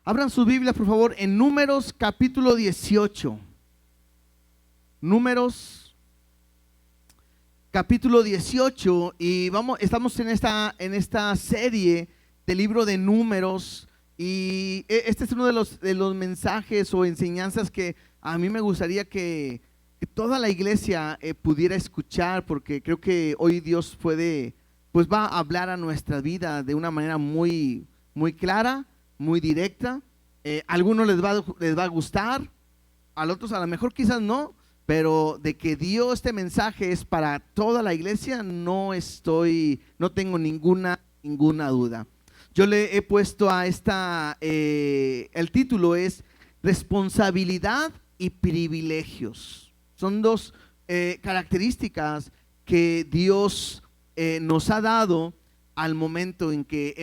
Abran sus Biblias, por favor, en Números capítulo 18. Números capítulo 18 y estamos en esta serie del libro de Números y este es uno de los mensajes o enseñanzas que a mí me gustaría que toda la iglesia pudiera escuchar, porque creo que hoy Dios va a hablar a nuestra vida de una manera muy, muy clara, muy directa. A algunos les va a gustar, a otros a lo mejor quizás no, pero de que dio este mensaje es para toda la iglesia, no tengo ninguna duda. Yo le he puesto a el título es responsabilidad y privilegios. Son dos características que Dios nos ha dado al momento en que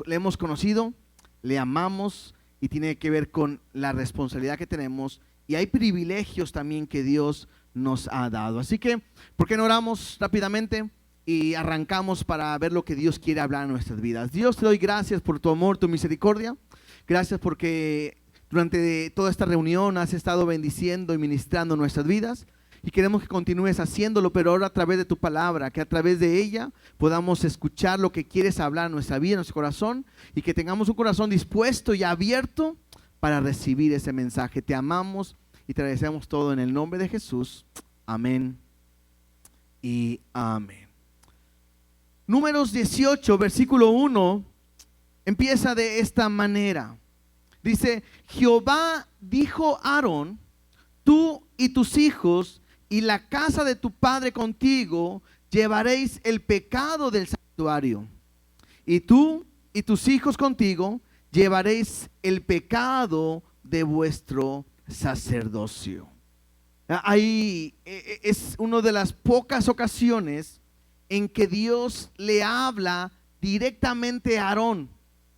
le hemos conocido, le amamos, y tiene que ver con la responsabilidad que tenemos, y hay privilegios también que Dios nos ha dado. Así que, ¿por qué no oramos rápidamente y arrancamos para ver lo que Dios quiere hablar en nuestras vidas? Dios, te doy gracias por tu amor, tu misericordia. Gracias porque durante toda esta reunión has estado bendiciendo y ministrando nuestras vidas, y queremos que continúes haciéndolo, pero ahora a través de tu palabra, que a través de ella podamos escuchar lo que quieres hablar en nuestra vida, en nuestro corazón, y que tengamos un corazón dispuesto y abierto para recibir ese mensaje. Te amamos y te agradecemos todo en el nombre de Jesús. Amén y amén. Números 18, versículo 1, empieza de esta manera. Dice: Jehová dijo a Aarón: tú y tus hijos y la casa de tu padre contigo llevaréis el pecado del santuario, y tú y tus hijos contigo llevaréis el pecado de vuestro sacerdocio. Ahí es una de las pocas ocasiones en que Dios le habla directamente a Aarón.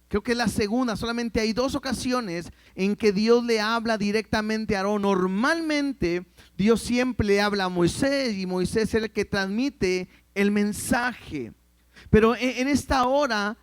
Creo que es la segunda. Solamente hay dos ocasiones en que Dios le habla directamente a Aarón. Normalmente Dios siempre le habla a Moisés, y Moisés es el que transmite el mensaje. Pero en esta hora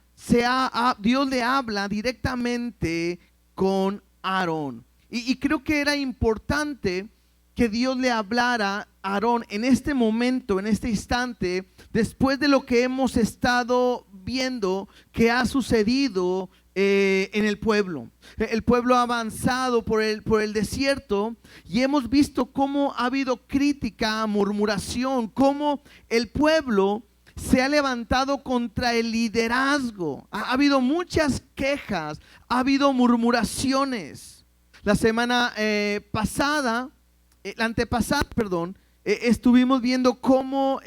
Dios le habla directamente con Aarón. Y creo que era importante que Dios le hablara a Aarón en este momento, en este instante, después de lo que hemos estado viendo que ha sucedido en el pueblo. El pueblo ha avanzado por el desierto, y hemos visto cómo ha habido crítica, murmuración, cómo el pueblo se ha levantado contra el liderazgo. Ha habido muchas quejas, ha habido murmuraciones. La semana la antepasada, estuvimos viendo cómo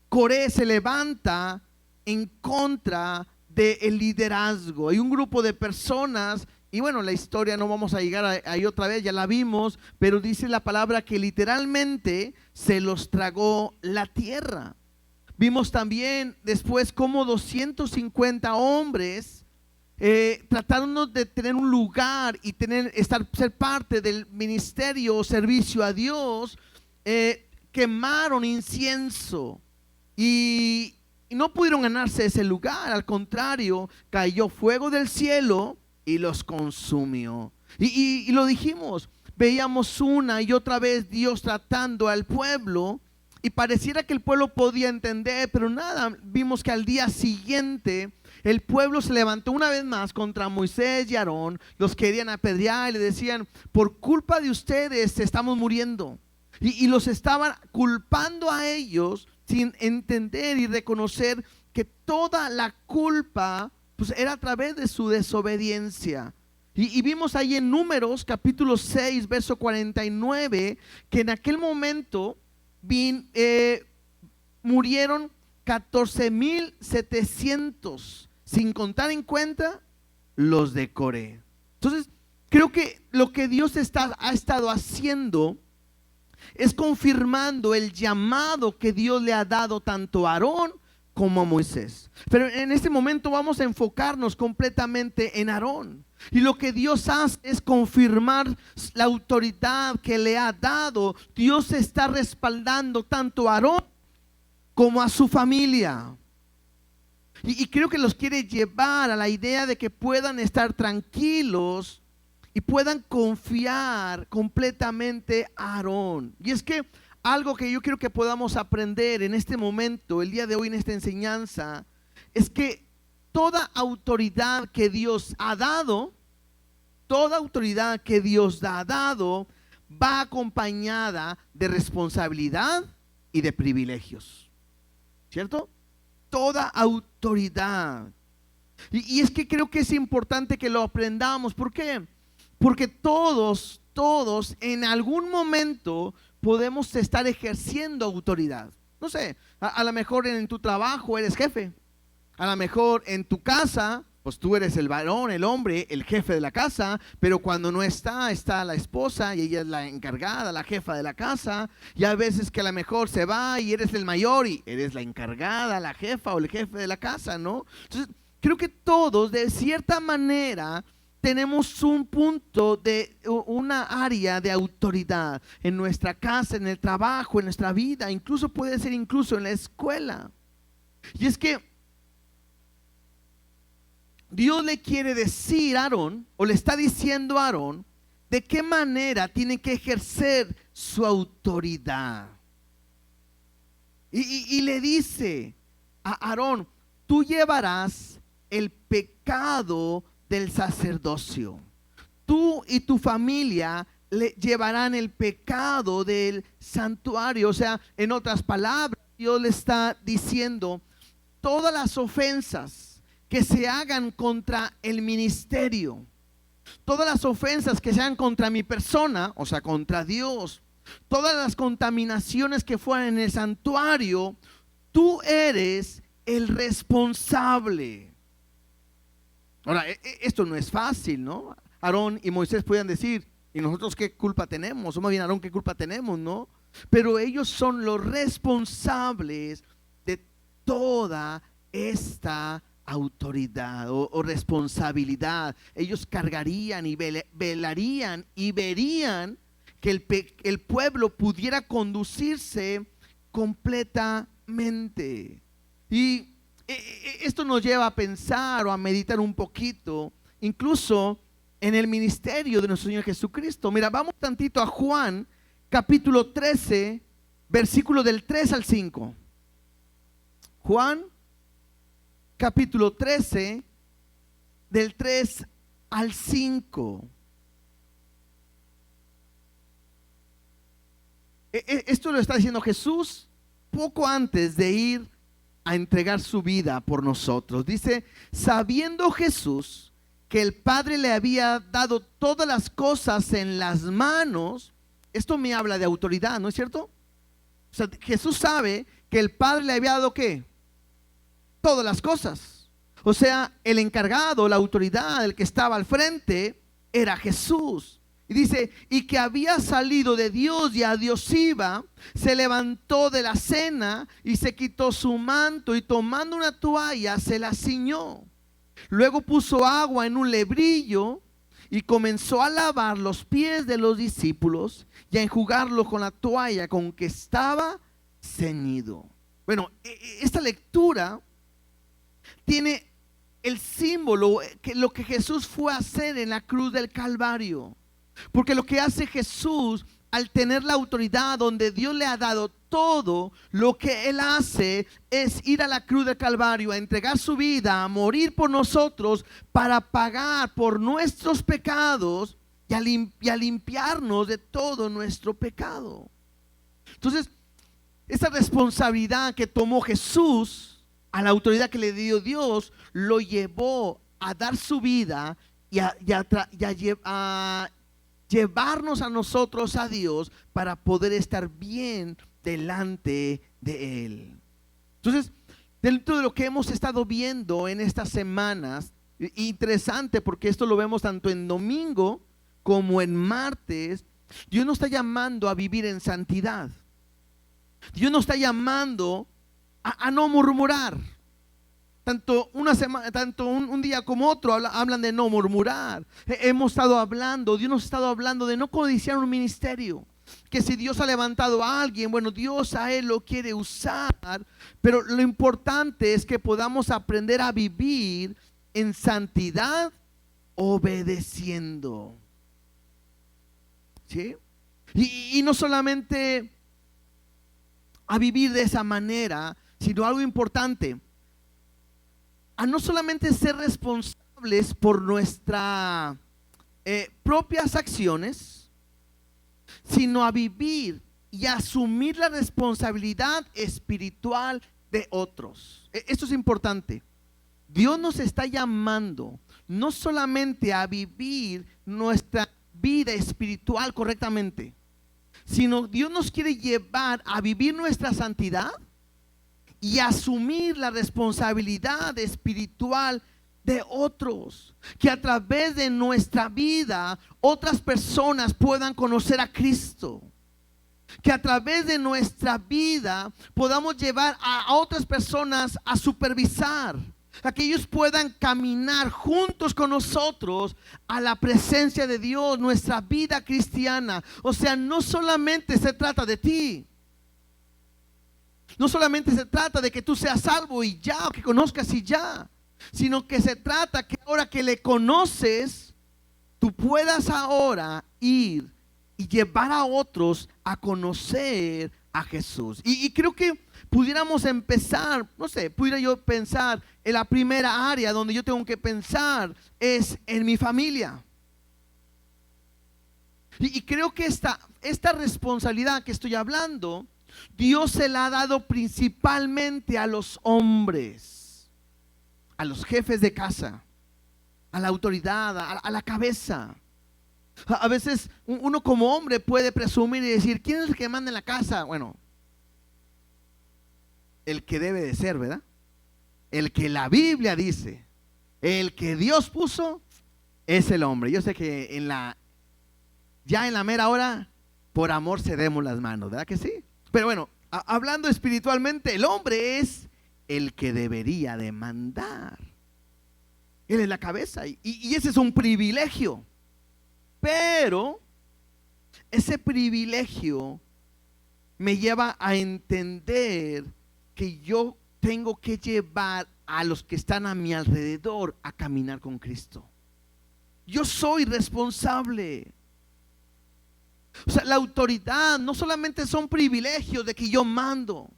Coré se levanta en contra del liderazgo. Hay un grupo de personas, y bueno, la historia no vamos a llegar ahí otra vez, ya la vimos, pero dice la palabra que literalmente se los tragó la tierra. Vimos también después cómo 250 hombres trataron de tener un lugar y ser parte del ministerio o servicio a Dios. Quemaron incienso y no pudieron ganarse ese lugar. Al contrario, cayó fuego del cielo y los consumió. Y lo dijimos, veíamos una y otra vez Dios tratando al pueblo, y pareciera que el pueblo podía entender, pero nada. Vimos que al día siguiente el pueblo se levantó una vez más contra Moisés y Aarón. Los querían apedrear y le decían: por culpa de ustedes estamos muriendo. Y los estaban culpando a ellos sin entender y reconocer que toda la culpa era a través de su desobediencia. Y vimos ahí en Números capítulo 6, verso 49, que en aquel momento murieron 14,700, sin contar en cuenta los de Coré. Entonces, creo que lo que Dios ha estado haciendo es confirmando el llamado que Dios le ha dado tanto a Aarón como a Moisés. Pero en este momento vamos a enfocarnos completamente en Aarón. Y lo que Dios hace es confirmar la autoridad que le ha dado. Dios está respaldando tanto a Aarón como a su familia. Y creo que los quiere llevar a la idea de que puedan estar tranquilos y puedan confiar completamente a Aarón. Y es que algo que yo quiero que podamos aprender en este momento, el día de hoy en esta enseñanza, es que toda autoridad que Dios ha dado, toda autoridad que Dios ha dado, va acompañada de responsabilidad y de privilegios. ¿Cierto? Toda autoridad. Y es que creo que es importante que lo aprendamos. ¿Por qué? Porque todos en algún momento podemos estar ejerciendo autoridad. No sé, a lo mejor en tu trabajo eres jefe. A lo mejor en tu casa, pues tú eres el varón, el hombre, el jefe de la casa, pero cuando no está la esposa y ella es la encargada, la jefa de la casa. Y a veces que a lo mejor se va y eres el mayor y eres la encargada, la jefa o el jefe de la casa, ¿no? Entonces, creo que todos de cierta manera tenemos un punto de una área de autoridad en nuestra casa, en el trabajo, en nuestra vida, incluso puede ser incluso en la escuela. Y es que Dios le quiere decir a Aarón, o le está diciendo a Aarón, de qué manera tiene que ejercer su autoridad. Y le dice a Aarón, tú llevarás el pecado del sacerdocio. Tú y tu familia le llevarán el pecado del santuario. O sea, en otras palabras, Dios le está diciendo, todas las ofensas que se hagan contra el ministerio, todas las ofensas que se hagan contra mi persona, o sea, contra Dios, todas las contaminaciones que fueran en el santuario, tú eres el responsable. Ahora, esto no es fácil, ¿no? Aarón y Moisés podían decir, ¿y nosotros qué culpa tenemos? O más bien, Aarón, ¿qué culpa tenemos, no? Pero ellos son los responsables de toda esta autoridad o responsabilidad. Ellos cargarían y velarían y verían que el pueblo pudiera conducirse completamente. Y esto nos lleva a pensar o a meditar un poquito, incluso en el ministerio de nuestro Señor Jesucristo. Mira, vamos tantito a Juan, capítulo 13, versículo del 3 al 5. Juan, capítulo 13, del 3 al 5. Esto lo está diciendo Jesús poco antes de ir a entregar su vida por nosotros. Dice, sabiendo Jesús que el Padre le había dado todas las cosas en las manos. Esto me habla de autoridad, ¿no es cierto? O sea, Jesús sabe que el Padre le había dado ¿qué? Todas las cosas. O sea, el encargado, la autoridad, el que estaba al frente era Jesús. Y dice, y que había salido de Dios y a Dios iba, se levantó de la cena y se quitó su manto y tomando una toalla se la ciñó. Luego puso agua en un lebrillo y comenzó a lavar los pies de los discípulos y a enjugarlos con la toalla con que estaba ceñido. Bueno, esta lectura tiene el símbolo que lo que Jesús fue a hacer en la cruz del Calvario. Porque lo que hace Jesús al tener la autoridad donde Dios le ha dado todo, lo que Él hace es ir a la cruz del Calvario, a entregar su vida, a morir por nosotros para pagar por nuestros pecados y a limpiarnos de todo nuestro pecado. Entonces, esa responsabilidad que tomó Jesús, a la autoridad que le dio Dios, lo llevó a dar su vida y a llevarnos a nosotros a Dios para poder estar bien delante de Él. Entonces, dentro de lo que hemos estado viendo en estas semanas, interesante porque esto lo vemos tanto en domingo como en martes, Dios nos está llamando a vivir en santidad. Dios nos está llamando a no murmurar. Tanto una semana, tanto un día como otro hablan de no murmurar. Hemos estado hablando, Dios nos ha estado hablando de no codiciar un ministerio, que si Dios ha levantado a alguien, bueno, Dios a él lo quiere usar, pero lo importante es que podamos aprender a vivir en santidad obedeciendo. ¿Sí? Y no solamente a vivir de esa manera, sino algo importante, a no solamente ser responsables por nuestras propias acciones, sino a vivir y asumir la responsabilidad espiritual de otros. Esto es importante. Dios nos está llamando no solamente a vivir nuestra vida espiritual correctamente, sino Dios nos quiere llevar a vivir nuestra santidad y asumir la responsabilidad espiritual de otros, que a través de nuestra vida otras personas puedan conocer a Cristo, que a través de nuestra vida podamos llevar a otras personas a supervisar, a que ellos puedan caminar juntos con nosotros a la presencia de Dios, nuestra vida cristiana. O sea, no solamente se trata de ti, no solamente se trata de que tú seas salvo y ya, o que conozcas y ya, sino que se trata que ahora que le conoces, tú puedas ahora ir y llevar a otros a conocer a Jesús. Y creo que pudiéramos empezar, no sé, pudiera yo pensar en la primera área donde yo tengo que pensar es en mi familia. Y creo que esta responsabilidad que estoy hablando, Dios se la ha dado principalmente a los hombres, a los jefes de casa, a la autoridad, a la cabeza. A veces uno como hombre puede presumir y decir, ¿quién es el que manda en la casa? Bueno, el que debe de ser, ¿verdad? El que la Biblia dice, el que Dios puso es el hombre. Yo sé que ya en la mera hora, por amor cedemos las manos, ¿verdad que sí? Pero bueno, hablando espiritualmente, el hombre es el que debería de mandar. Él es la cabeza y ese es un privilegio. Pero ese privilegio me lleva a entender que yo tengo que llevar a los que están a mi alrededor a caminar con Cristo. Yo soy responsable. O sea, la autoridad no solamente son privilegios de que yo mando.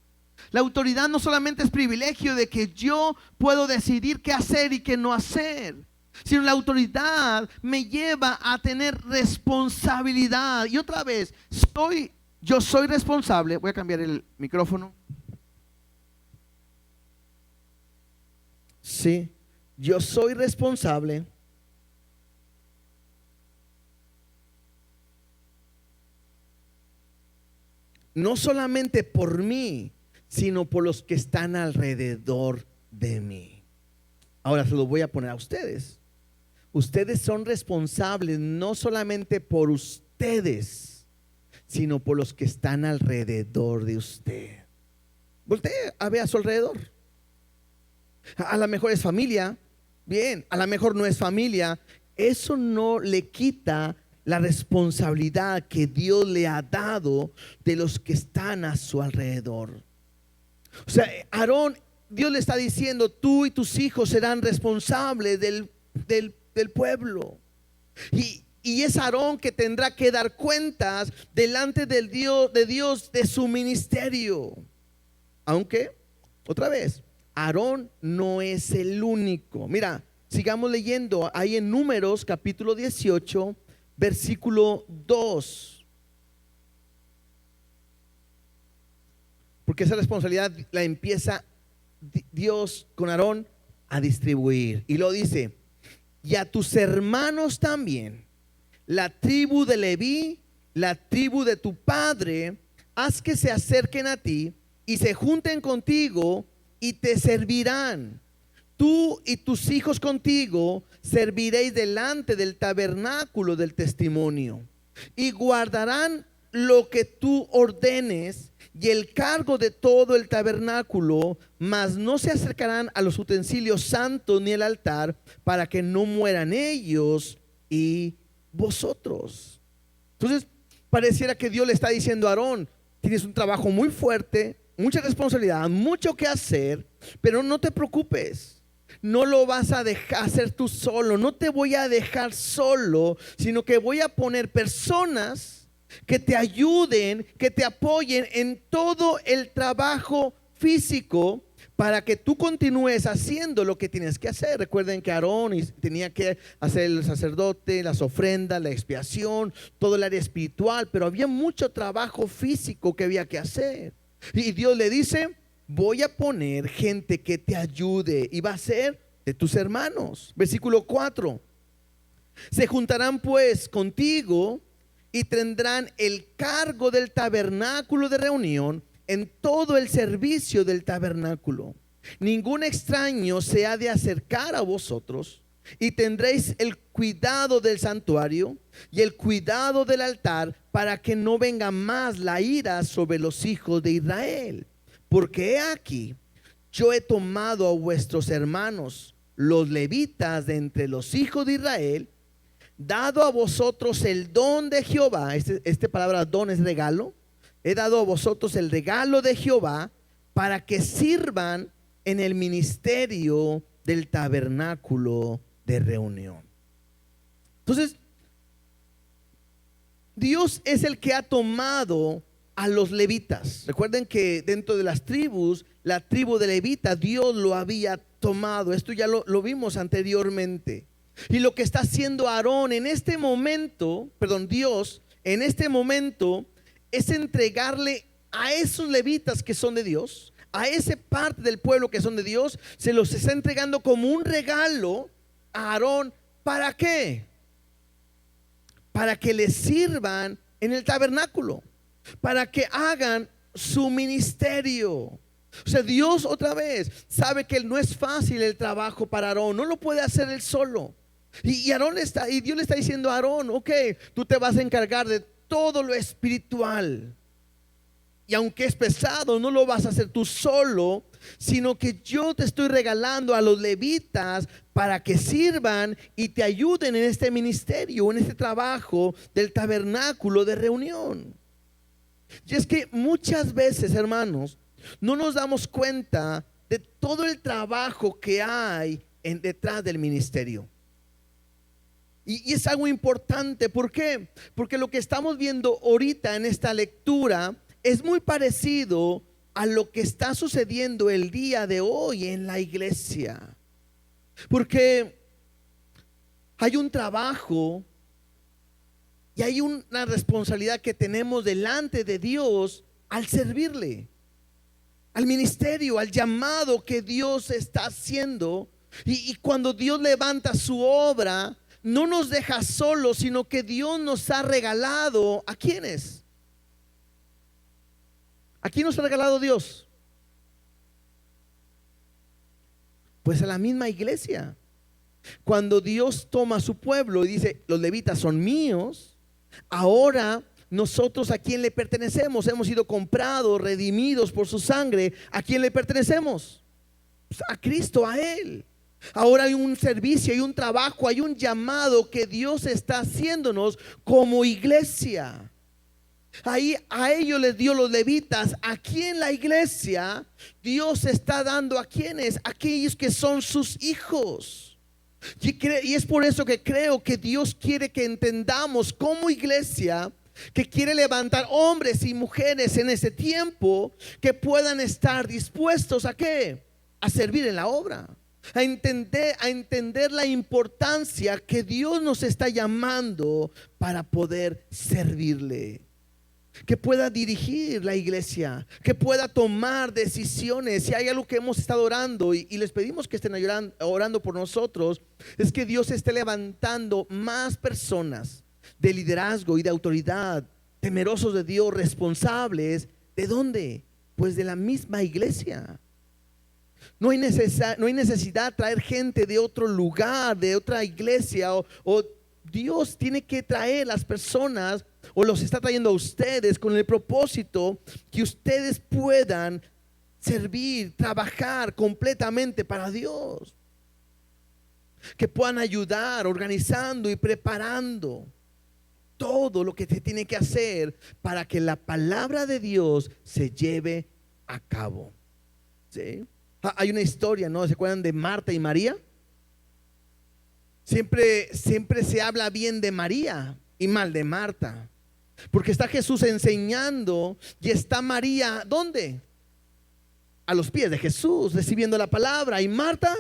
La autoridad no solamente es privilegio de que yo puedo decidir qué hacer y qué no hacer, sino la autoridad me lleva a tener responsabilidad. Y otra vez, yo soy responsable. Voy a cambiar el micrófono. Sí, yo soy responsable no solamente por mí, sino por los que están alrededor de mí. Ahora se lo voy a poner a ustedes. Ustedes son responsables no solamente por ustedes, sino por los que están alrededor de usted. Voltee a ver a su alrededor. A lo mejor es familia, bien, a lo mejor no es familia. Eso no le quita la responsabilidad que Dios le ha dado de los que están a su alrededor. O sea, Aarón, Dios le está diciendo, tú y tus hijos serán responsables del pueblo. Y es Aarón que tendrá que dar cuentas delante de Dios de su ministerio. Aunque, otra vez, Aarón no es el único. Mira, sigamos leyendo ahí en Números capítulo 18, versículo 2. Porque esa responsabilidad la empieza Dios con Aarón a distribuir. Y lo dice, y a tus hermanos también, la tribu de Leví, la tribu de tu padre, haz que se acerquen a ti y se junten contigo y te servirán. Tú y tus hijos contigo serviréis delante del tabernáculo del testimonio y guardarán lo que tú ordenes y el cargo de todo el tabernáculo, mas no se acercarán a los utensilios santos ni el altar, para que no mueran ellos y vosotros. Entonces, Pareciera que Dios le está diciendo a Aarón: tienes un trabajo muy fuerte, mucha responsabilidad, mucho que hacer, pero no te preocupes. No lo vas a dejar hacer tú solo, no te voy a dejar solo, sino que voy a poner personas que te ayuden, que te apoyen en todo el trabajo físico, para que tú continúes haciendo lo que tienes que hacer. Recuerden que Aarón tenía que hacer el sacerdote, las ofrendas, la expiación, todo el área espiritual, pero había mucho trabajo físico que había que hacer. Y Dios le dice: voy a poner gente que te ayude, y va a ser de tus hermanos. Versículo 4: se juntarán pues contigo y tendrán el cargo del tabernáculo de reunión en todo el servicio del tabernáculo. Ningún extraño se ha de acercar a vosotros, y tendréis el cuidado del santuario y el cuidado del altar, para que no venga más la ira sobre los hijos de Israel. Porque he aquí, yo he tomado a vuestros hermanos, los levitas, de entre los hijos de Israel, dado a vosotros el don de Jehová. Esta palabra don es regalo. He dado a vosotros el regalo de Jehová, para que sirvan en el ministerio del tabernáculo de reunión. Entonces, Dios es el que ha tomado a los levitas. Recuerden que dentro de las tribus, la tribu de Levita, Dios lo había tomado. Esto ya lo vimos anteriormente. Y lo que está haciendo Aarón en este momento, Dios en este momento, es entregarle a esos levitas que son de Dios, a esa parte del pueblo que son de Dios, se los está entregando como un regalo a Aarón. ¿Para qué? Para que le sirvan en el tabernáculo, para que hagan su ministerio. O sea, Dios otra vez sabe que no es fácil el trabajo para Aarón, no lo puede hacer él solo. Y Dios le está diciendo a Aarón: ok, tú te vas a encargar de todo lo espiritual. Y aunque es pesado, no lo vas a hacer tú solo, sino que yo te estoy regalando a los levitas para que sirvan y te ayuden en este ministerio, en este trabajo del tabernáculo de reunión. Y es que muchas veces, hermanos, no nos damos cuenta de todo el trabajo que hay detrás del ministerio. Y es algo importante. ¿Por qué? Porque lo que estamos viendo ahorita en esta lectura es muy parecido a lo que está sucediendo el día de hoy en la iglesia. Porque hay un trabajo y hay una responsabilidad que tenemos delante de Dios al servirle, al ministerio, al llamado que Dios está haciendo. Y cuando Dios levanta su obra, no nos deja solos, sino que Dios nos ha regalado ¿a quiénes? ¿A quién nos ha regalado Dios? Pues a la misma iglesia. Cuando Dios toma a su pueblo y dice: los levitas son míos, ahora nosotros ¿a quién le pertenecemos? Hemos sido comprados, redimidos por su sangre. ¿A quién le pertenecemos? Pues a Cristo, a Él. Ahora hay un servicio, hay un trabajo, hay un llamado que Dios está haciéndonos como iglesia. Ahí a ellos les dio los levitas. Aquí en la iglesia Dios está dando a quienes, aquellos que son sus hijos. Y es por eso que creo que Dios quiere que entendamos como iglesia, que quiere levantar hombres y mujeres en ese tiempo que puedan estar dispuestos ¿a qué? A servir en la obra, a entender la importancia que Dios nos está llamando para poder servirle. Que pueda dirigir la iglesia, que pueda tomar decisiones. Si hay algo que hemos estado orando y les pedimos que estén orando por nosotros, es que Dios esté levantando más personas de liderazgo y de autoridad, temerosos de Dios, responsables. ¿De dónde? Pues de la misma iglesia. No hay necesidad de traer gente de otro lugar, de otra iglesia, o Dios tiene que traer las personas, o los está trayendo a ustedes con el propósito que ustedes puedan servir, trabajar completamente para Dios, que puedan ayudar organizando y preparando todo lo que se tiene que hacer para que la palabra de Dios se lleve a cabo. ¿Sí? Hay una historia, ¿no? ¿Se acuerdan de Marta y María? Siempre se habla bien de María y mal de Marta, porque está Jesús enseñando y está María, ¿dónde? A los pies de Jesús, recibiendo la palabra, y Marta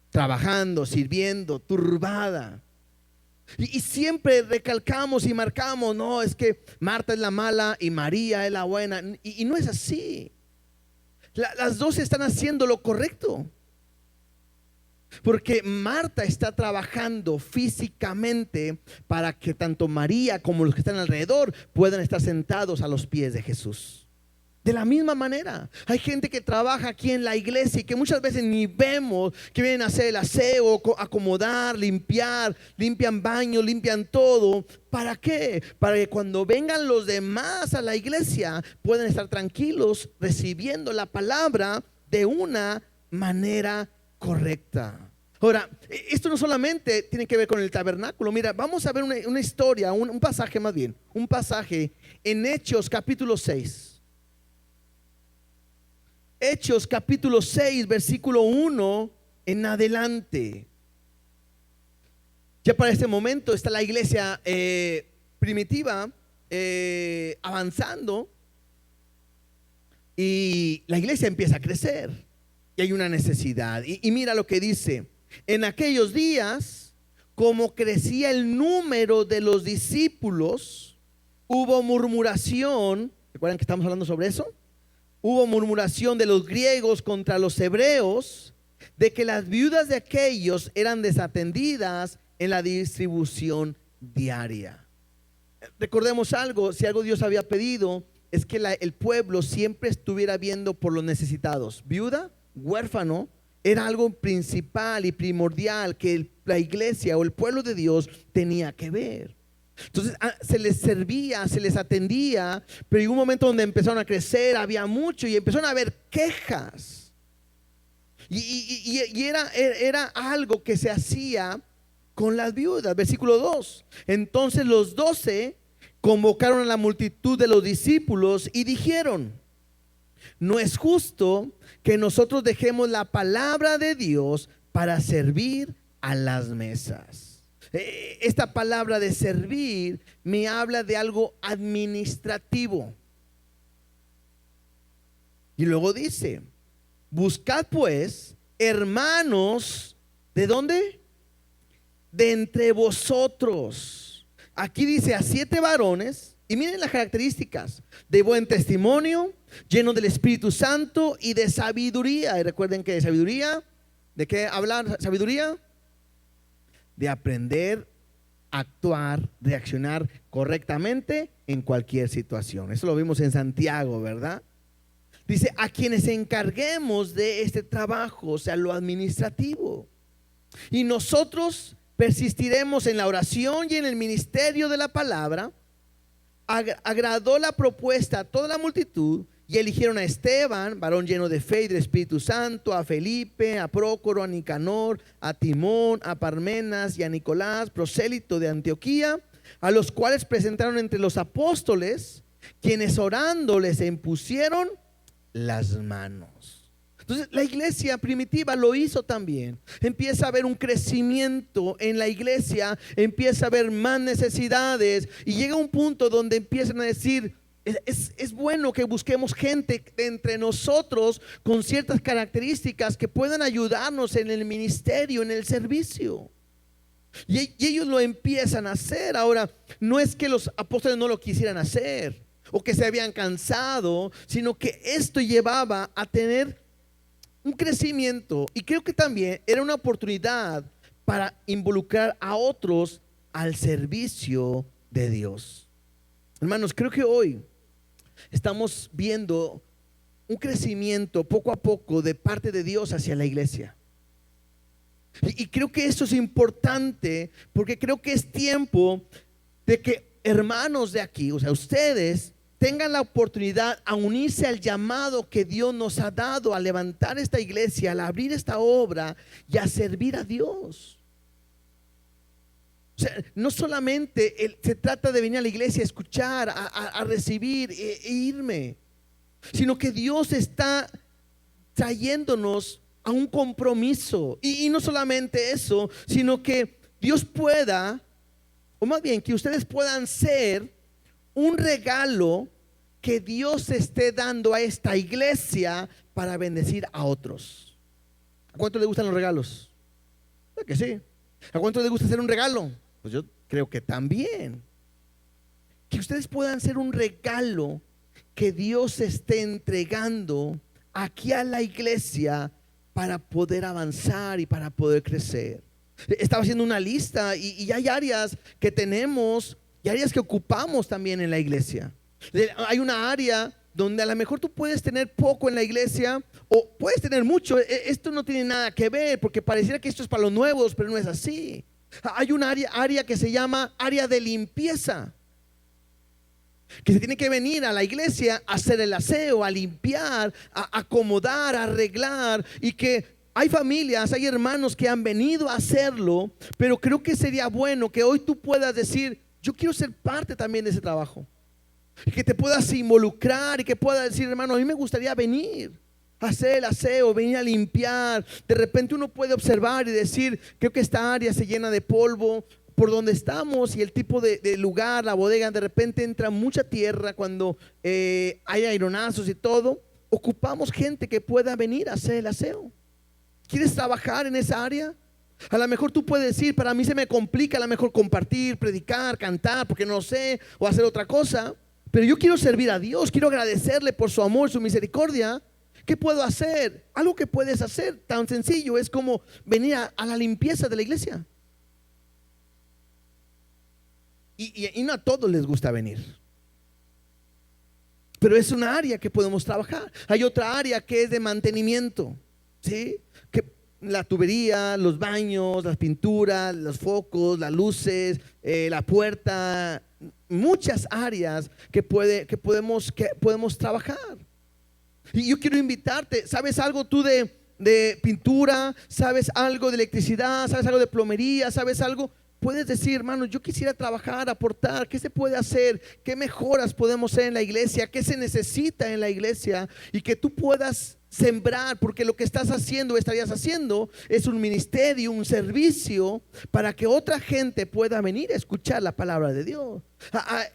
trabajando, sirviendo, turbada. Y siempre recalcamos y marcamos, no, es que Marta es la mala y María es la buena. Y no es así. Las dos están haciendo lo correcto. Porque Marta está trabajando físicamente para que tanto María como los que están alrededor puedan estar sentados a los pies de Jesús. De la misma manera, hay gente que trabaja aquí en la iglesia y que muchas veces ni vemos, que vienen a hacer el aseo, acomodar, limpiar, limpian baños, limpian todo. ¿Para qué? Para que cuando vengan los demás a la iglesia puedan estar tranquilos recibiendo la palabra de una manera correcta. Ahora, esto no solamente tiene que ver con el tabernáculo. Mira, vamos a ver una historia, un pasaje más bien, un pasaje en Hechos capítulo 6. Hechos capítulo 6, versículo 1 en adelante. Ya para este momento está la iglesia primitiva avanzando, y la iglesia empieza a crecer y hay una necesidad. Y mira lo que dice: en aquellos días, como crecía el número de los discípulos, hubo murmuración. ¿Recuerdan que estamos hablando sobre eso? Hubo murmuración de los griegos contra los hebreos, de que las viudas de aquellos eran desatendidas en la distribución diaria. Recordemos algo: si algo Dios había pedido, es que el pueblo siempre estuviera viendo por los necesitados. Viuda, huérfano, era algo principal y primordial que la iglesia o el pueblo de Dios tenía que ver. Entonces se les servía, se les atendía, pero llegó un momento donde empezaron a crecer, había mucho y empezaron a haber quejas. Y era algo que se hacía con las viudas. Versículo 2: entonces los 12 convocaron a la multitud de los discípulos y dijeron: no es justo que nosotros dejemos la palabra de Dios para servir a las mesas. Esta palabra de servir me habla de algo administrativo. Y luego dice: buscad pues, hermanos, ¿de dónde? De entre vosotros. Aquí dice a 7 varones, y miren las características: de buen testimonio, lleno del Espíritu Santo y de sabiduría. Y recuerden que de sabiduría, ¿de qué hablar sabiduría? De aprender a actuar, reaccionar correctamente en cualquier situación. Eso lo vimos en Santiago, ¿verdad? Dice: a quienes encarguemos de este trabajo, o sea, lo administrativo. Y nosotros persistiremos en la oración y en el ministerio de la palabra. Agradó la propuesta a toda la multitud, y eligieron a Esteban, varón lleno de fe y del Espíritu Santo, a Felipe, a Prócoro, a Nicanor, a Timón, a Parmenas y a Nicolás, prosélito de Antioquía, a los cuales presentaron entre los apóstoles, quienes orando les impusieron las manos. Entonces la iglesia primitiva lo hizo también. Empieza a haber un crecimiento en la iglesia, empieza a haber más necesidades, y llega un punto donde empiezan a decir: es bueno que busquemos gente entre nosotros con ciertas características que puedan ayudarnos en el ministerio, en el servicio. Y ellos lo empiezan a hacer. Ahora, no es que los apóstoles no lo quisieran hacer o que se habían cansado, sino que esto llevaba a tener un crecimiento, y creo que también era una oportunidad para involucrar a otros al servicio de Dios. Hermanos, creo que hoy estamos viendo un crecimiento poco a poco de parte de Dios hacia la iglesia. Y creo que esto es importante, porque creo que es tiempo de que hermanos de aquí, o sea, ustedes tengan la oportunidad a unirse al llamado que Dios nos ha dado, a levantar esta iglesia, al abrir esta obra y a servir a Dios. sea, no solamente se trata de venir a la iglesia a escuchar, a recibir e irme, sino que Dios está trayéndonos a un compromiso. Y no solamente eso, sino que Dios pueda, o más bien que ustedes puedan ser un regalo que Dios esté dando a esta iglesia para bendecir a otros. ¿A cuánto le gustan los regalos? Creo que sí. ¿A cuánto le gusta hacer un regalo? Pues yo creo que también. Que ustedes puedan ser un regalo que Dios esté entregando aquí a la iglesia para poder avanzar y para poder crecer. Estaba haciendo una lista y hay áreas que tenemos y áreas que ocupamos también en la iglesia. Hay una área donde a lo mejor tú puedes tener poco en la iglesia o puedes tener mucho. Esto no tiene nada que ver, porque pareciera que esto es para los nuevos, pero no es así. Hay una área que se llama área de limpieza, que se tiene que venir a la iglesia a hacer el aseo, a limpiar, a acomodar, a arreglar. Y que hay familias, hay hermanos que han venido a hacerlo, pero creo que sería bueno que hoy tú puedas decir: yo quiero ser parte también de ese trabajo. Y que te puedas involucrar y que puedas decir: hermano, a mí me gustaría venir a hacer el aseo, venir a limpiar. De repente uno puede observar y decir: creo que esta área se llena de polvo por donde estamos, y el tipo de lugar, la bodega, de repente entra mucha tierra cuando hay aeronazos y todo. Ocupamos gente que pueda venir a hacer el aseo. ¿Quieres trabajar en esa área? A lo mejor tú puedes decir: para mí se me complica a lo mejor compartir, predicar, cantar, porque no sé, o hacer otra cosa. Pero yo quiero servir a Dios, quiero agradecerle por su amor, su misericordia. ¿Qué puedo hacer? Algo que puedes hacer tan sencillo es como venir a la limpieza de la iglesia. Y no a todos les gusta venir, pero es una área que podemos trabajar. Hay otra área que es de mantenimiento, ¿sí? Que la tubería, los baños, las pinturas, los focos, las luces, la puerta, muchas áreas que podemos trabajar. Y yo quiero invitarte. ¿Sabes algo tú de pintura? ¿Sabes algo de electricidad? ¿Sabes algo de plomería? ¿Sabes algo? Puedes decir: hermano, yo quisiera trabajar, aportar. ¿Qué se puede hacer? ¿Qué mejoras podemos hacer en la iglesia? ¿Qué se necesita en la iglesia? Y que tú puedas sembrar, porque lo que estás haciendo, estarías haciendo, es un ministerio, un servicio para que otra gente pueda venir a escuchar la palabra de Dios.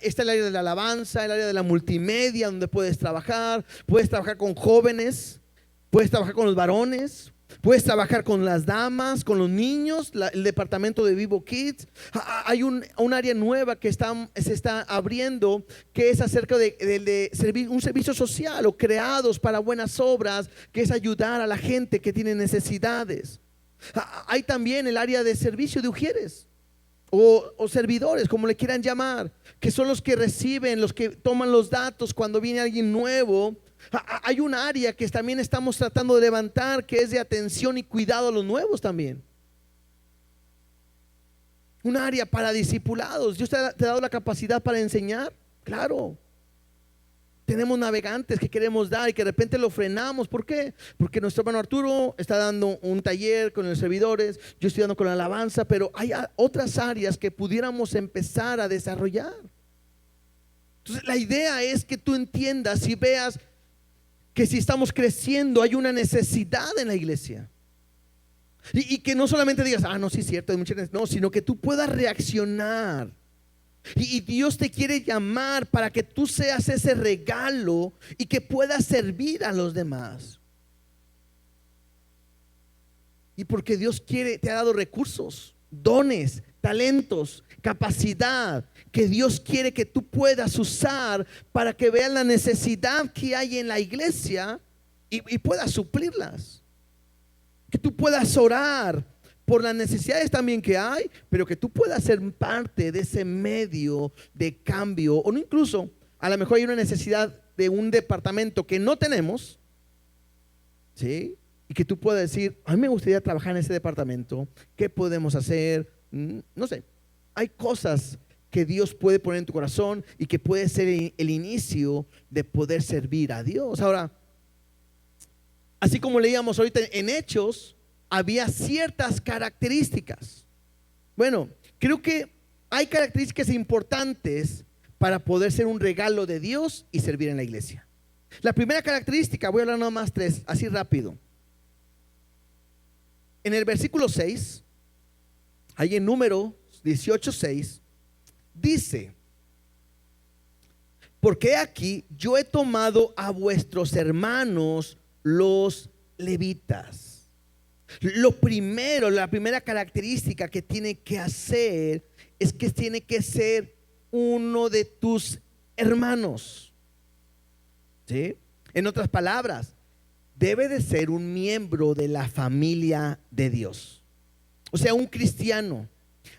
Está el área de la alabanza, el área de la multimedia, donde puedes trabajar con jóvenes, puedes trabajar con los varones, puedes trabajar con las damas, con los niños, el departamento de Vivo Kids. Hay un área nueva que se está abriendo, que es acerca de un servicio social, o creados para buenas obras, que es ayudar a la gente que tiene necesidades. Hay también el área de servicio de ujieres o servidores, como le quieran llamar, que son los que reciben, los que toman los datos cuando viene alguien nuevo. Hay un área que también estamos tratando de levantar, que es de atención y cuidado a los nuevos también. Un área para discipulados. Dios te ha dado la capacidad para enseñar, claro. Tenemos navegantes que queremos dar y que de repente lo frenamos. ¿Por qué? Porque nuestro hermano Arturo está dando un taller con los servidores, yo estoy dando con la alabanza, pero hay otras áreas que pudiéramos empezar a desarrollar. Entonces la idea es que tú entiendas y veas que si estamos creciendo hay una necesidad en la iglesia. Y que no solamente digas: no, sí es cierto, hay mucha necesidad. No, sino que tú puedas reaccionar. Y Dios te quiere llamar para que tú seas ese regalo y que puedas servir a los demás. Y porque Dios te ha dado recursos, dones, talentos, capacidad, que Dios quiere que tú puedas usar para que vean la necesidad que hay en la iglesia y puedas suplirlas. Que tú puedas orar por las necesidades también que hay, pero que tú puedas ser parte de ese medio de cambio. O no, incluso a lo mejor hay una necesidad de un departamento que no tenemos, ¿sí? Y que tú puedas decir: a mí me gustaría trabajar en ese departamento. ¿Qué podemos hacer? No sé. Hay cosas que Dios puede poner en tu corazón y que puede ser el inicio de poder servir a Dios. Ahora, así como leíamos ahorita en Hechos, había ciertas características. Bueno, creo que hay características importantes para poder ser un regalo de Dios y servir en la iglesia. La primera característica, voy a hablar nada más tres, así rápido. En el versículo 6, ahí en Números 18:6, dice: porque aquí yo he tomado a vuestros hermanos los levitas. Lo primero, la primera característica que tiene que hacer es que tiene que ser uno de tus hermanos, ¿sí? En otras palabras, debe de ser un miembro de la familia de Dios. O sea, un cristiano,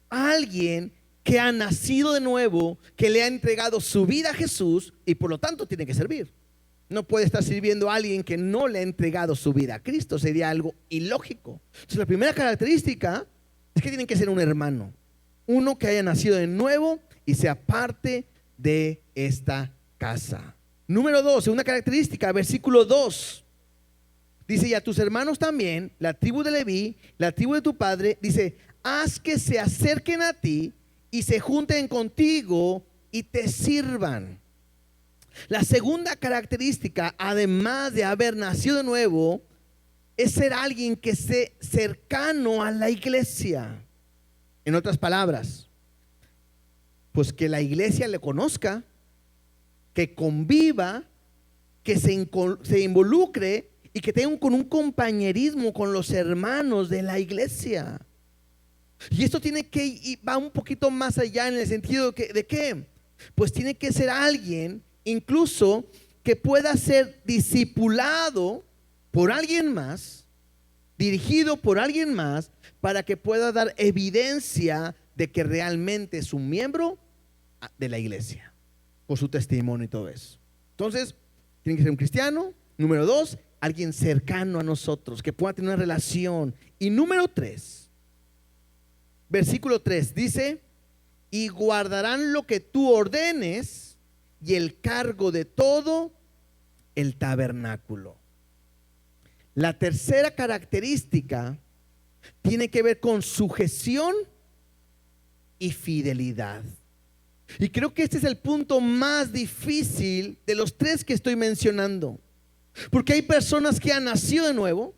alguien que ha nacido de nuevo, que le ha entregado su vida a Jesús y por lo tanto tiene que servir. No puede estar sirviendo a alguien que no le ha entregado su vida a Cristo, sería algo ilógico. Entonces, la primera característica es que tiene que ser un hermano, uno que haya nacido de nuevo y sea parte de esta casa. Número 2, segunda característica, versículo 2. Dice: y a tus hermanos también, la tribu de Leví, la tribu de tu padre, dice: haz que se acerquen a ti y se junten contigo y te sirvan. La segunda característica, además de haber nacido de nuevo, es ser alguien que esté cercano a la iglesia. En otras palabras, pues que la iglesia le conozca, que conviva, que se involucre y que tenga un compañerismo con los hermanos de la iglesia. Y esto tiene que va un poquito más allá, en el sentido de que pues tiene que ser alguien incluso que pueda ser discipulado por alguien más, dirigido por alguien más, para que pueda dar evidencia de que realmente es un miembro de la iglesia, por su testimonio y todo eso. Entonces, tiene que ser un cristiano. Número 2, alguien cercano a nosotros, que pueda tener una relación. Y número 3, versículo 3 dice: y guardarán lo que tú ordenes y el cargo de todo el tabernáculo. La tercera característica tiene que ver con sujeción y fidelidad. Y creo que este es el punto más difícil de los tres que estoy mencionando, porque hay personas que han nacido de nuevo,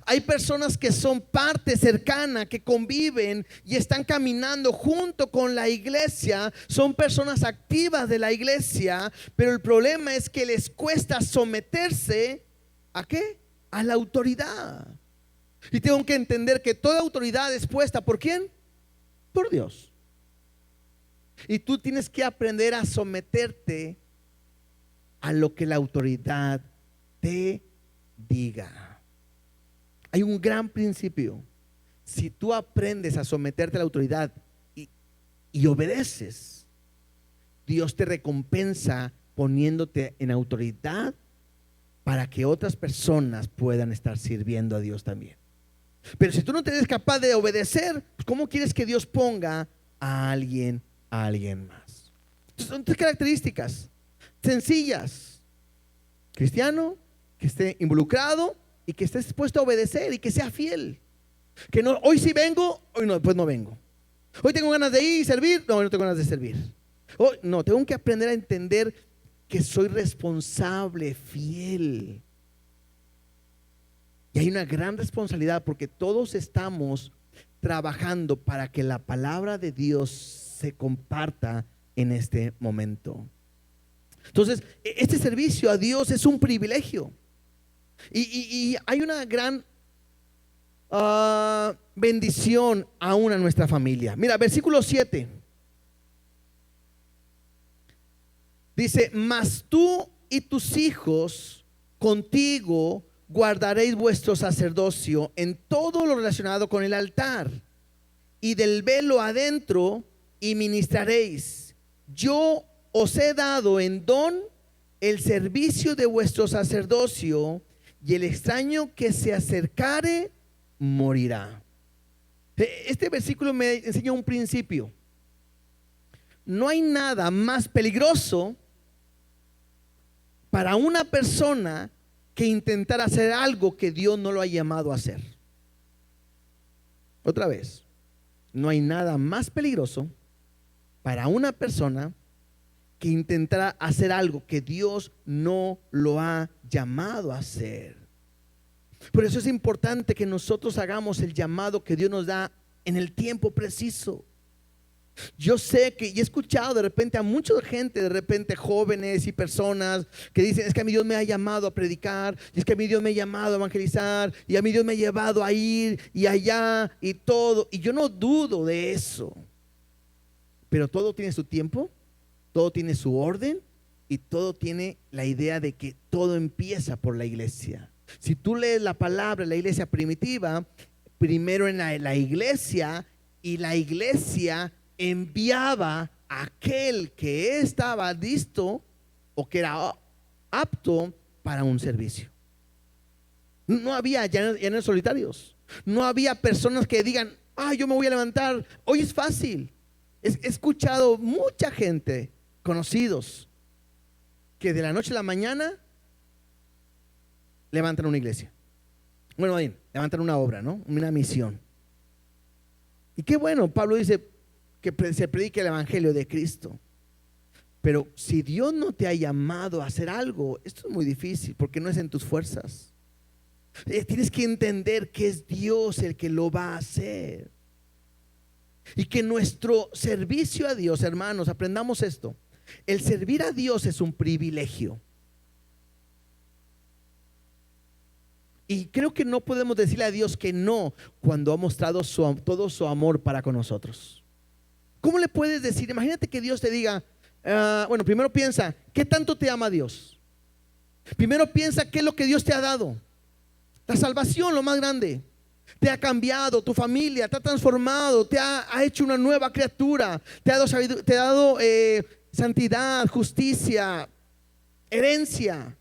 hay personas que son parte cercana, que conviven y están caminando junto con la iglesia, son personas activas de la iglesia, pero el problema es que les cuesta someterse ¿a qué? A la autoridad. Y tengo que entender que toda autoridad es puesta ¿por quién? Por Dios. Y tú tienes que aprender a someterte a lo que la autoridad te diga. Hay un gran principio. Si tú aprendes a someterte a la autoridad y obedeces, Dios te recompensa poniéndote en autoridad para que otras personas puedan estar sirviendo a Dios también. Pero si tú no te eres capaz de obedecer, pues ¿cómo quieres que Dios ponga a alguien más? Entonces, son tres características sencillas: cristiano, que esté involucrado y que esté dispuesto a obedecer y que sea fiel. Que no, hoy sí vengo, hoy no, pues no vengo. Hoy tengo ganas de ir y servir, no, no tengo ganas de servir. Hoy, no, tengo que aprender a entender que soy responsable, fiel. Y hay una gran responsabilidad, porque todos estamos trabajando para que la palabra de Dios se comparta en este momento. Entonces, este servicio a Dios es un privilegio. Y hay una gran bendición aún a nuestra familia. Mira, versículo 7 dice: mas tú y tus hijos contigo guardaréis vuestro sacerdocio en todo lo relacionado con el altar, y del velo adentro y ministraréis. Yo os he dado en don el servicio de vuestro sacerdocio, y el extraño que se acercare morirá. Este versículo me enseña un principio. No hay nada más peligroso para una persona que intentar hacer algo que Dios no lo ha llamado a hacer. Otra vez, no hay nada más peligroso para una persona que intentará hacer algo que Dios no lo ha llamado a hacer. Por eso es importante que nosotros hagamos el llamado que Dios nos da en el tiempo preciso. Yo sé que, y he escuchado de repente a mucha gente, de repente jóvenes y personas que dicen: es que a mí Dios me ha llamado a predicar, y es que a mí Dios me ha llamado a evangelizar, y a mí Dios me ha llevado a ir y allá y todo. Y yo no dudo de eso, pero todo tiene su tiempo, todo tiene su orden, y todo tiene la idea de que todo empieza por la iglesia. Si tú lees la palabra de la iglesia primitiva, primero en la iglesia, y la iglesia enviaba a aquel que estaba listo o que era apto para un servicio. No había llaneros solitarios, no había personas que digan: yo me voy a levantar, hoy es fácil. He escuchado mucha gente, conocidos, que de la noche a la mañana levantan una iglesia. Bueno, bien, levantan una obra, ¿no? Una misión. Y qué bueno, Pablo dice que se predique el evangelio de Cristo. Pero si Dios no te ha llamado a hacer algo, esto es muy difícil, porque no es en tus fuerzas. Tienes que entender que es Dios el que lo va a hacer. Y que nuestro servicio a Dios, hermanos, aprendamos esto: el servir a Dios es un privilegio. Y creo que no podemos decirle a Dios que no cuando ha mostrado todo su amor para con nosotros. ¿Cómo le puedes decir? Imagínate que Dios te diga, bueno, primero piensa, ¿qué tanto te ama Dios? Primero piensa, ¿qué es lo que Dios te ha dado? La salvación, lo más grande. Te ha cambiado, tu familia te ha transformado, te ha hecho una nueva criatura, te ha dado santidad, justicia, herencia.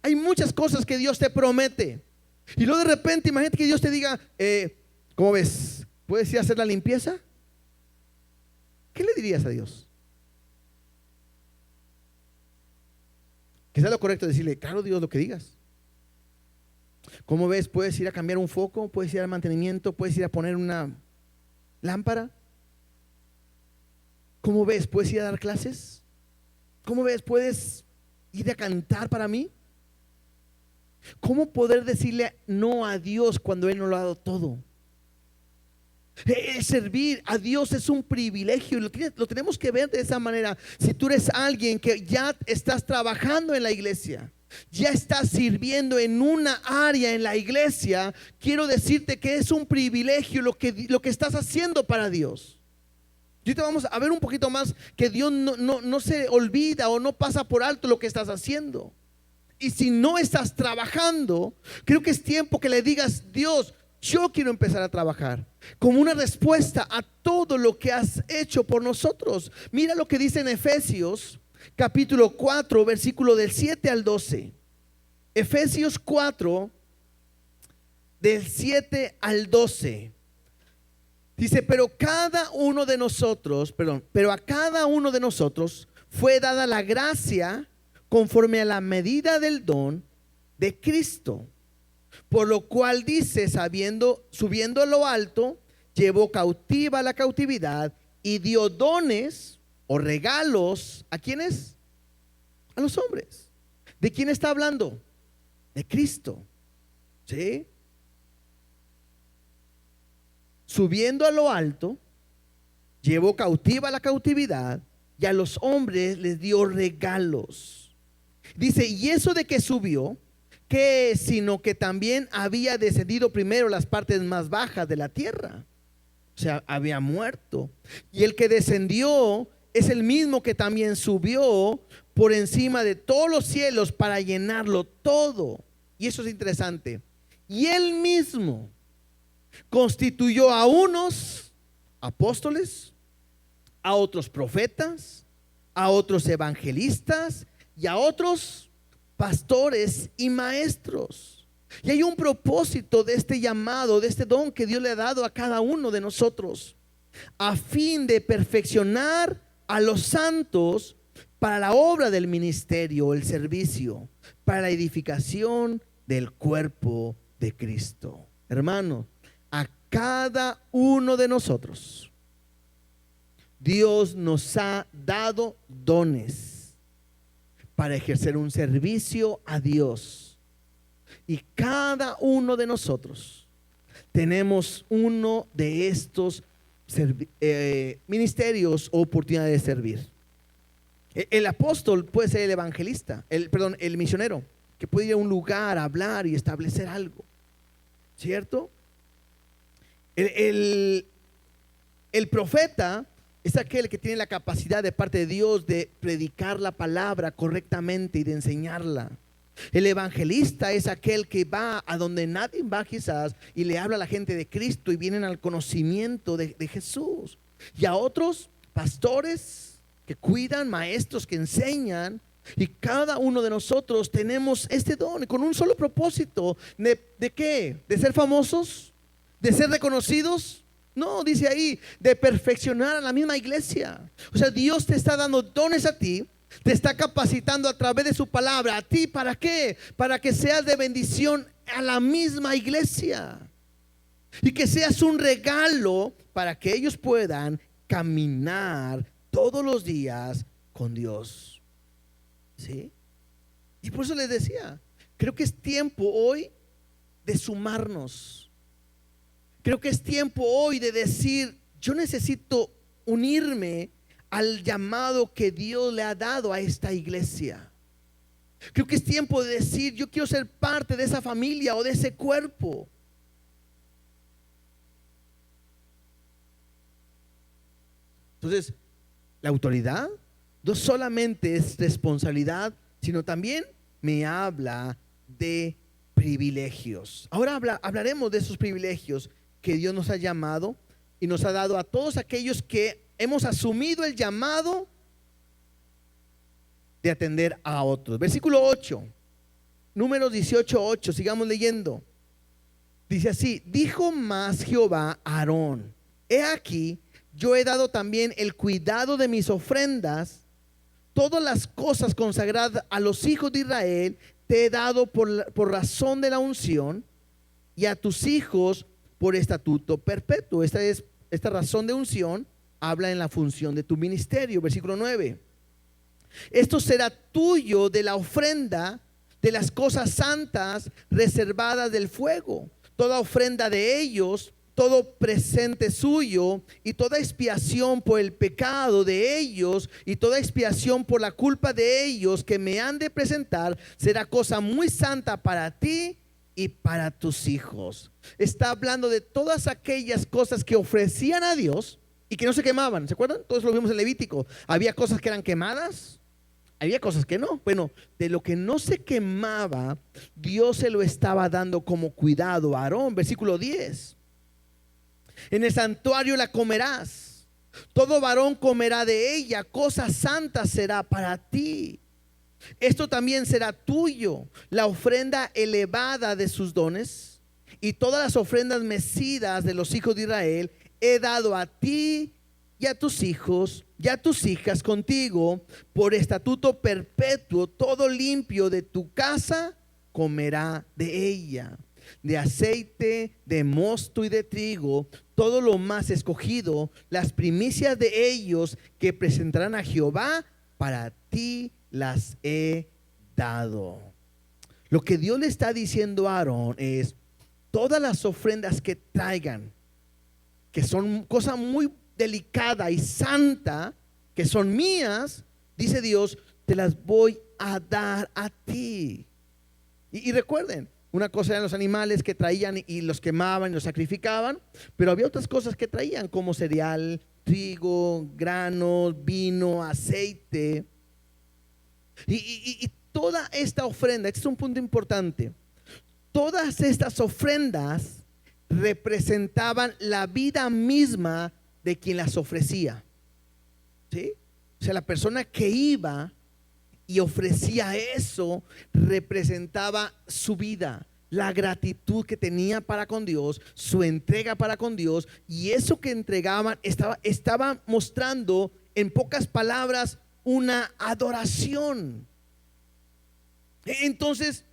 Hay muchas cosas que Dios te promete. Y luego de repente, imagínate que Dios te diga, ¿cómo ves? ¿Puedes ir a hacer la limpieza? ¿Qué le dirías a Dios? Que sea lo correcto decirle: claro, Dios, lo que digas. ¿Cómo ves? ¿Puedes ir a cambiar un foco? ¿Puedes ir al mantenimiento? ¿Puedes ir a poner una lámpara? ¿Cómo ves? ¿Puedes ir a dar clases? ¿Cómo ves? ¿Puedes ir a cantar para mí? ¿Cómo poder decirle no a Dios cuando Él nos lo ha dado todo? Servir a Dios es un privilegio, lo tenemos que ver de esa manera. Si tú eres alguien que ya estás trabajando en la iglesia, ya estás sirviendo en una área en la iglesia, quiero decirte que es un privilegio lo que estás haciendo para Dios. Y ahorita vamos a ver un poquito más que Dios no se olvida o no pasa por alto lo que estás haciendo. Y si no estás trabajando, creo que es tiempo que le digas: Dios, yo quiero empezar a trabajar, como una respuesta a todo lo que has hecho por nosotros. Mira lo que dice en Efesios capítulo 4, versículo del 7 al 12. Efesios 4, del 7 al 12. Dice: pero a cada uno de nosotros fue dada la gracia conforme a la medida del don de Cristo. Por lo cual dice, subiendo a lo alto, llevó cautiva la cautividad y dio dones o regalos. ¿A quiénes? A los hombres. ¿De quién está hablando? De Cristo. ¿Sí? Subiendo a lo alto, llevó cautiva la cautividad y a los hombres les dio regalos. Dice: y eso de que subió, ¿qué es? Sino que también había descendido primero las partes más bajas de la tierra. O sea, había muerto. Y el que descendió es el mismo que también subió por encima de todos los cielos para llenarlo todo. Y eso es interesante. Y él mismo constituyó a unos apóstoles, a otros profetas, a otros evangelistas y a otros pastores y maestros. Y hay un propósito de este llamado, de este don que Dios le ha dado a cada uno de nosotros, a fin de perfeccionar a los santos para la obra del ministerio, el servicio, para la edificación del cuerpo de Cristo. Hermano, a cada uno de nosotros Dios nos ha dado dones para ejercer un servicio a Dios. Y cada uno de nosotros tenemos uno de estos ministerios o oportunidades de servir. El apóstol puede ser el evangelista, el misionero, que puede ir a un lugar a hablar y establecer algo, ¿cierto? El profeta es aquel que tiene la capacidad de parte de Dios de predicar la palabra correctamente y de enseñarla. El evangelista es aquel que va a donde nadie va quizás y le habla a la gente de Cristo y vienen al conocimiento de Jesús. Y a otros pastores que cuidan, maestros que enseñan. Y cada uno de nosotros tenemos este don con un solo propósito. ¿De qué? ¿De ser famosos? ¿De ser reconocidos? No, dice ahí, de perfeccionar a la misma iglesia. O sea, Dios te está dando dones a ti, te está capacitando a través de su palabra. ¿A ti para qué? Para que seas de bendición a la misma iglesia y que seas un regalo para que ellos puedan caminar todos los días con Dios. ¿Sí? Y por eso les decía, creo que es tiempo hoy de sumarnos. Creo que es tiempo hoy de decir, yo necesito unirme al llamado que Dios le ha dado a esta iglesia. Creo que es tiempo de decir, yo quiero ser parte de esa familia o de ese cuerpo. Entonces, la autoridad no solamente es responsabilidad, sino también me habla de privilegios. Ahora hablaremos de esos privilegios que Dios nos ha llamado y nos ha dado a todos aquellos que hemos asumido el llamado de atender a otros. Versículo 8, Números 18:8, sigamos leyendo. Dice así: dijo más Jehová a Aarón: he aquí, yo he dado también el cuidado de mis ofrendas, todas las cosas consagradas a los hijos de Israel te he dado por razón de la unción, y a tus hijos por estatuto perpetuo. Esta razón de unción habla en la función de tu ministerio. Versículo 9: esto será tuyo de la ofrenda de las cosas santas reservadas del fuego, toda ofrenda de ellos, todo presente suyo, y toda expiación por el pecado de ellos, y toda expiación por la culpa de ellos que me han de presentar, será cosa muy santa para ti y para tus hijos. Está hablando de todas aquellas cosas que ofrecían a Dios y que no se quemaban. ¿Se acuerdan? Todos lo vimos en Levítico. Había cosas que eran quemadas, había cosas que no. Bueno, de lo que no se quemaba, Dios se lo estaba dando como cuidado a Aarón. Versículo 10: en el santuario la comerás, todo varón comerá de ella, cosa santa será para ti. Esto también será tuyo, la ofrenda elevada de sus dones, y todas las ofrendas mecidas de los hijos de Israel he dado a ti y a tus hijos y a tus hijas contigo por estatuto perpetuo. Todo limpio de tu casa comerá de ella, de aceite, de mosto y de trigo, todo lo más escogido, las primicias de ellos que presentarán a Jehová, para ti las he dado. Lo que Dios le está diciendo a Aarón es: todas las ofrendas que traigan, que son cosa muy delicada y santa, que son mías, dice Dios, te las voy a dar a ti. Y recuerden, una cosa eran los animales que traían y los quemaban y los sacrificaban, pero había otras cosas que traían, como cereal, trigo, granos, vino, aceite. Y toda esta ofrenda, este es un punto importante, todas estas ofrendas representaban la vida misma de quien las ofrecía. ¿Sí? O sea, la persona que iba y ofrecía eso representaba su vida, la gratitud que tenía para con Dios, su entrega para con Dios, y eso que entregaban estaba mostrando, en pocas palabras, una adoración. Entonces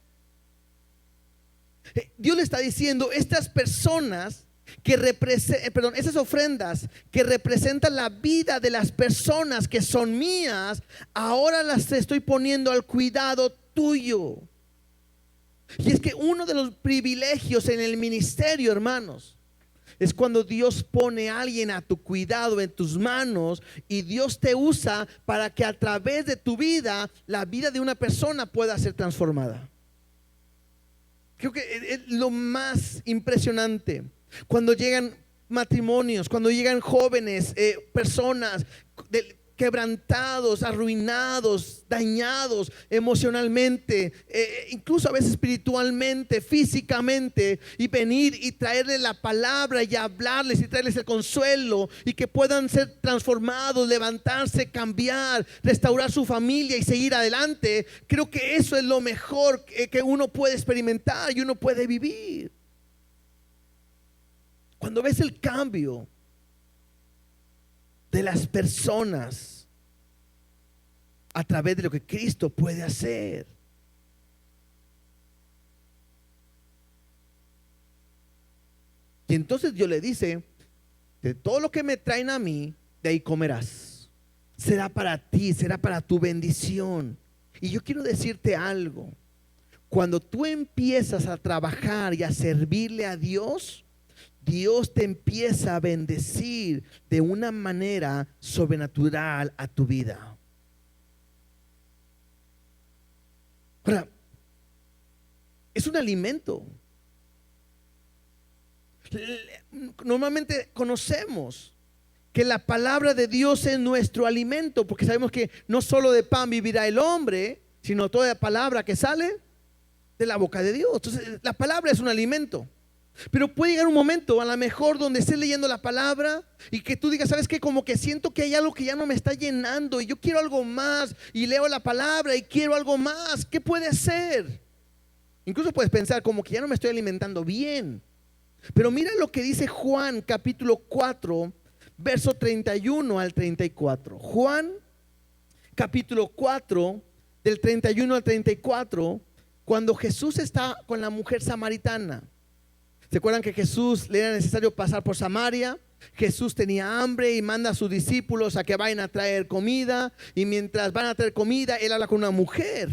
Dios le está diciendo: estas personas esas ofrendas que representan la vida de las personas que son mías, ahora las estoy poniendo al cuidado tuyo. Y es que uno de los privilegios en el ministerio, hermanos, es cuando Dios pone a alguien a tu cuidado, en tus manos, y Dios te usa para que a través de tu vida, la vida de una persona pueda ser transformada. Creo que es lo más impresionante cuando llegan matrimonios, cuando llegan jóvenes, personas quebrantados, arruinados, dañados emocionalmente, incluso a veces espiritualmente, físicamente, y venir y traerles la palabra y hablarles y traerles el consuelo, y que puedan ser transformados, levantarse, cambiar, restaurar su familia y seguir adelante. Creo que eso es lo mejor que uno puede experimentar y uno puede vivir. Cuando ves el cambio de las personas a través de lo que Cristo puede hacer. Y entonces Dios le dice: de todo lo que me traen a mí, de ahí comerás. Será para ti, será para tu bendición. Y yo quiero decirte algo: cuando tú empiezas a trabajar y a servirle a Dios, Dios te empieza a bendecir de una manera sobrenatural a tu vida. Ahora, es un alimento. Normalmente conocemos que la palabra de Dios es nuestro alimento, porque sabemos que no solo de pan vivirá el hombre, sino toda la palabra que sale de la boca de Dios. Entonces, la palabra es un alimento. Pero puede llegar un momento, a lo mejor, donde estés leyendo la palabra y que tú digas: ¿sabes qué? Como que siento que hay algo que ya no me está llenando y yo quiero algo más, y leo la palabra y quiero algo más. ¿Qué puede ser? Incluso puedes pensar como que ya no me estoy alimentando bien. Pero mira lo que dice Juan capítulo 4, verso 31 al 34. Juan capítulo 4, del 31 al 34, cuando Jesús está con la mujer samaritana. ¿Se acuerdan que Jesús le era necesario pasar por Samaria? Jesús tenía hambre y manda a sus discípulos a que vayan a traer comida, y mientras van a traer comida, él habla con una mujer.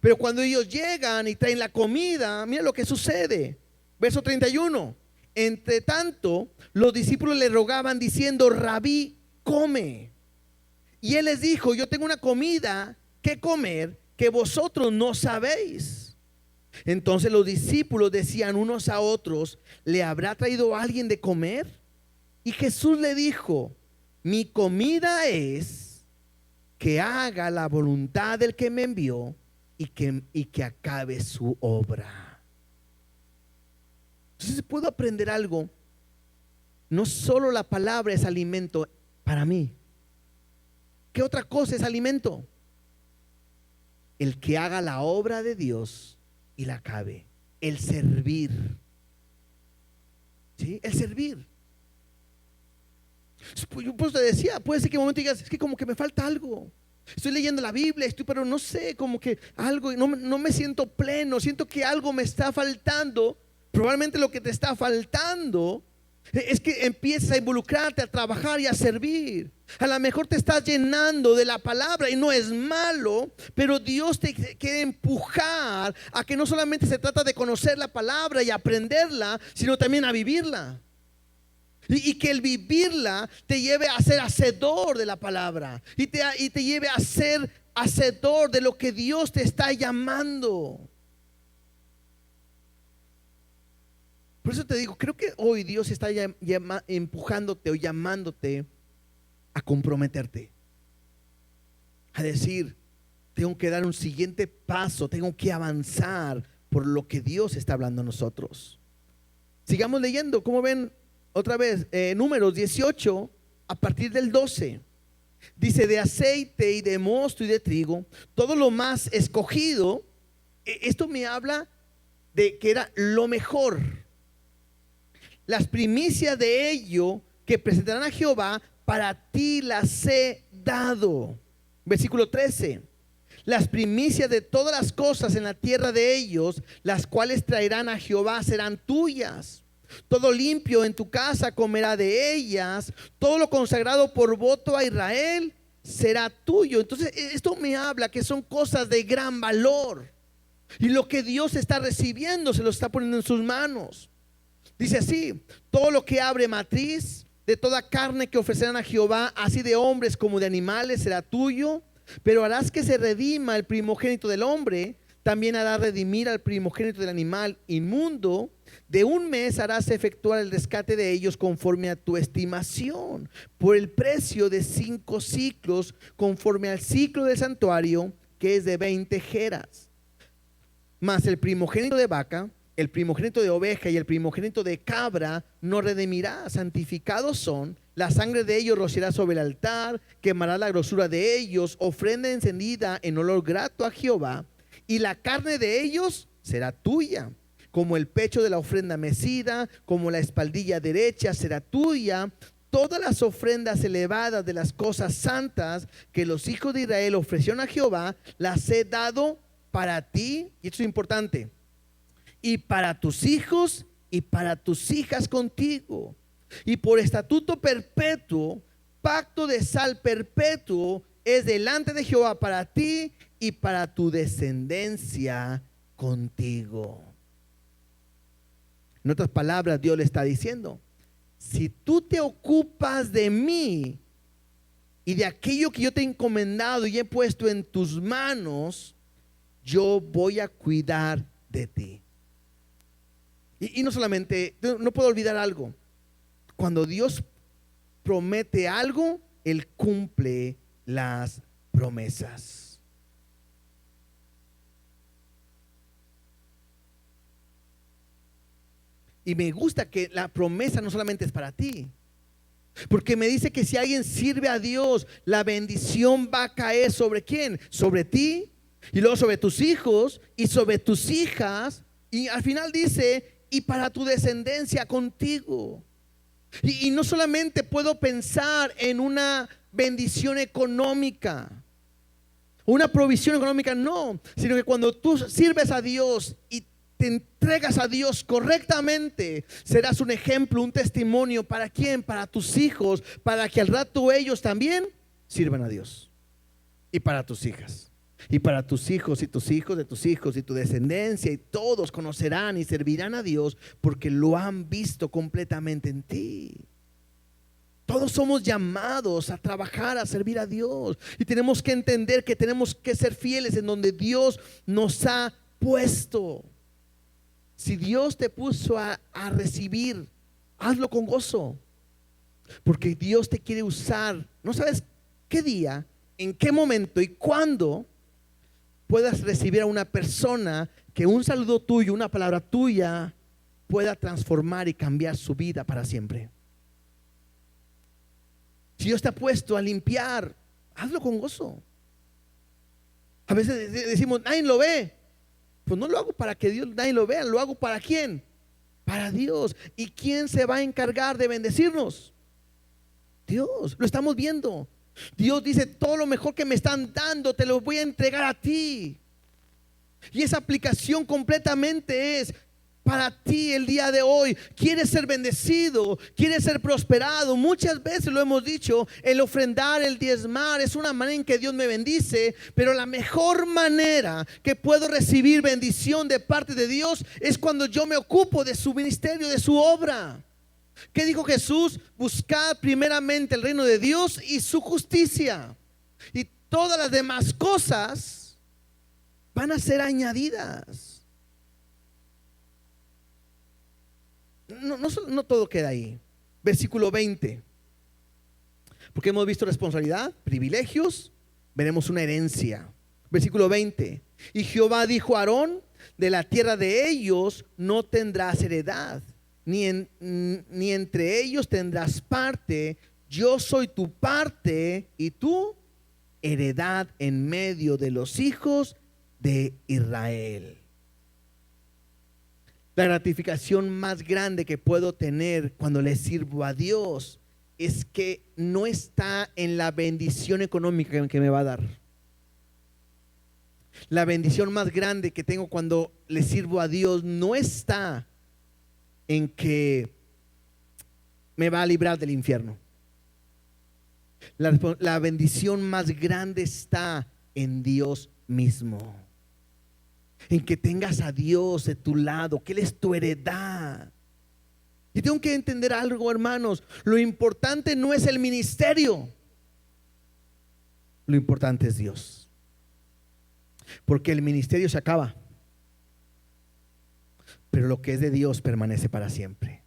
Pero cuando ellos llegan y traen la comida, mira lo que sucede. Verso 31. Entre tanto, los discípulos le rogaban diciendo: Rabí, come. Y él les dijo: yo tengo una comida que comer que vosotros no sabéis. Entonces los discípulos decían unos a otros: ¿le habrá traído alguien de comer? Y Jesús le dijo: mi comida es que haga la voluntad del que me envió y que acabe su obra. Entonces puedo aprender algo. No solo la palabra es alimento para mí. ¿Qué otra cosa es alimento? El que haga la obra de Dios y la acabe. El servir. ¿Sí? El servir. Yo pues te decía, puede ser que en un momento digas: es que como que me falta algo. Estoy leyendo la Biblia, pero no sé, como que algo, no me siento pleno, siento que algo me está faltando. Probablemente lo que te está faltando es que empieces a involucrarte, a trabajar y a servir. A lo mejor te estás llenando de la palabra y no es malo, pero Dios te quiere empujar a que no solamente se trata de conocer la palabra y aprenderla, sino también a vivirla. Y que el vivirla te lleve a ser hacedor de la palabra, y te lleve a ser hacedor de lo que Dios te está llamando. Por eso te digo, creo que hoy Dios está empujándote o llamándote a comprometerte, a decir: tengo que dar un siguiente paso, tengo que avanzar por lo que Dios está hablando a nosotros. Sigamos leyendo. ¿Cómo ven? Otra vez, Números 18, a partir del 12. Dice: de aceite y de mosto y de trigo, todo lo más escogido. Esto me habla de que era lo mejor. Las primicias de ello que presentarán a Jehová, para ti las he dado. Versículo 13. Las primicias de todas las cosas en la tierra de ellos, las cuales traerán a Jehová, serán tuyas. Todo limpio en tu casa comerá de ellas. Todo lo consagrado por voto a Israel será tuyo. Entonces esto me habla que son cosas de gran valor. Y lo que Dios está recibiendo se lo está poniendo en sus manos. Dice así: todo lo que abre matriz de toda carne que ofrecerán a Jehová, así de hombres como de animales, será tuyo. Pero harás que se redima el primogénito del hombre. También hará redimir al primogénito del animal inmundo. De un mes harás efectuar el rescate de ellos conforme a tu estimación, por el precio de 5 siclos, conforme al ciclo del santuario, que es de 20 geras. Mas el primogénito de vaca, el primogénito de oveja y el primogénito de cabra no redimirá. Santificados son. La sangre de ellos rociará sobre el altar, quemará la grosura de ellos, ofrenda encendida en olor grato a Jehová. Y la carne de ellos será tuya, como el pecho de la ofrenda mecida, como la espaldilla derecha será tuya. Todas las ofrendas elevadas de las cosas santas que los hijos de Israel ofrecieron a Jehová, las he dado para ti, y esto es importante, y para tus hijos y para tus hijas contigo. Y por estatuto perpetuo, pacto de sal perpetuo es delante de Jehová para ti y para tu descendencia contigo. En otras palabras, Dios le está diciendo: si tú te ocupas de mí y de aquello que yo te he encomendado y he puesto en tus manos, yo voy a cuidar de ti. Y no solamente, no puedo olvidar algo: cuando Dios promete algo, Él cumple las promesas. Y me gusta que la promesa no solamente es para ti, porque me dice que si alguien sirve a Dios, la bendición va a caer ¿sobre quién? Sobre ti, y luego sobre tus hijos y sobre tus hijas, y al final dice: y para tu descendencia contigo. Y no solamente puedo pensar en una bendición económica, una provisión económica, no, sino que cuando tú sirves a Dios y te entregas a Dios correctamente, serás un ejemplo, un testimonio. ¿Para quién? Para tus hijos, para que al rato ellos también sirvan a Dios. Y para tus hijas, y para tus hijos y tus hijos de tus hijos y tu descendencia, y todos conocerán y servirán a Dios porque lo han visto completamente en ti. Todos somos llamados a trabajar, a servir a Dios, y tenemos que entender que tenemos que ser fieles en donde Dios nos ha puesto. Si Dios te puso a recibir, hazlo con gozo, porque Dios te quiere usar. No sabes qué día, en qué momento y cuándo puedas recibir a una persona que un saludo tuyo, una palabra tuya pueda transformar y cambiar su vida para siempre. Si Dios te ha puesto a limpiar, hazlo con gozo. A veces decimos: nadie lo ve. Pues no lo hago para que Dios, nadie lo vea. Lo hago para quién? Para Dios. ¿Y quién se va a encargar de bendecirnos? Dios. Lo estamos viendo. Dios dice: todo lo mejor que me están dando te lo voy a entregar a ti. Y esa aplicación completamente es para ti el día de hoy. ¿Quieres ser bendecido? ¿Quieres ser prosperado? Muchas veces lo hemos dicho: el ofrendar, el diezmar es una manera en que Dios me bendice, pero la mejor manera que puedo recibir bendición de parte de Dios es cuando yo me ocupo de su ministerio, de su obra. ¿Qué dijo Jesús? Buscad primeramente el reino de Dios y su justicia, y todas las demás cosas van a ser añadidas. No todo queda ahí. Versículo 20. Porque hemos visto responsabilidad, privilegios, veremos una herencia. Versículo 20. Y Jehová dijo a Aarón: de la tierra de ellos no tendrás heredad, ni entre ellos tendrás parte. Yo soy tu parte y tu heredad en medio de los hijos de Israel. La gratificación más grande que puedo tener cuando le sirvo a Dios es que no está en la bendición económica que me va a dar. La bendición más grande que tengo cuando le sirvo a Dios no está en que me va a librar del infierno. La bendición más grande está en Dios mismo, en que tengas a Dios de tu lado, que Él es tu heredad. Y tengo que entender algo, hermanos: lo importante no es el ministerio, lo importante es Dios, porque el ministerio se acaba, pero lo que es de Dios permanece para siempre.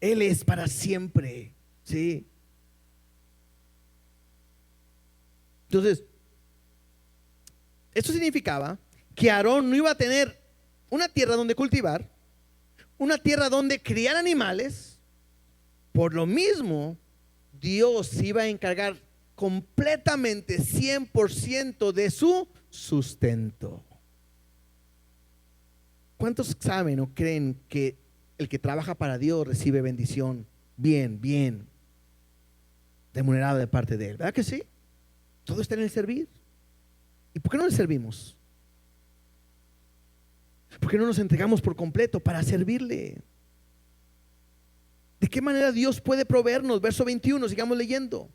Él es para siempre, ¿sí? Entonces, esto significaba que Aarón no iba a tener una tierra donde cultivar, una tierra donde criar animales. Por lo mismo, Dios se iba a encargar completamente, 100% de su sustento. ¿Cuántos saben o creen que el que trabaja para Dios recibe bendición bien remunerada de parte de Él? ¿Verdad que sí? Todo está en el servir. ¿Y por qué no le servimos? ¿Por qué no nos entregamos por completo para servirle? ¿De qué manera Dios puede proveernos? Verso 21, sigamos leyendo.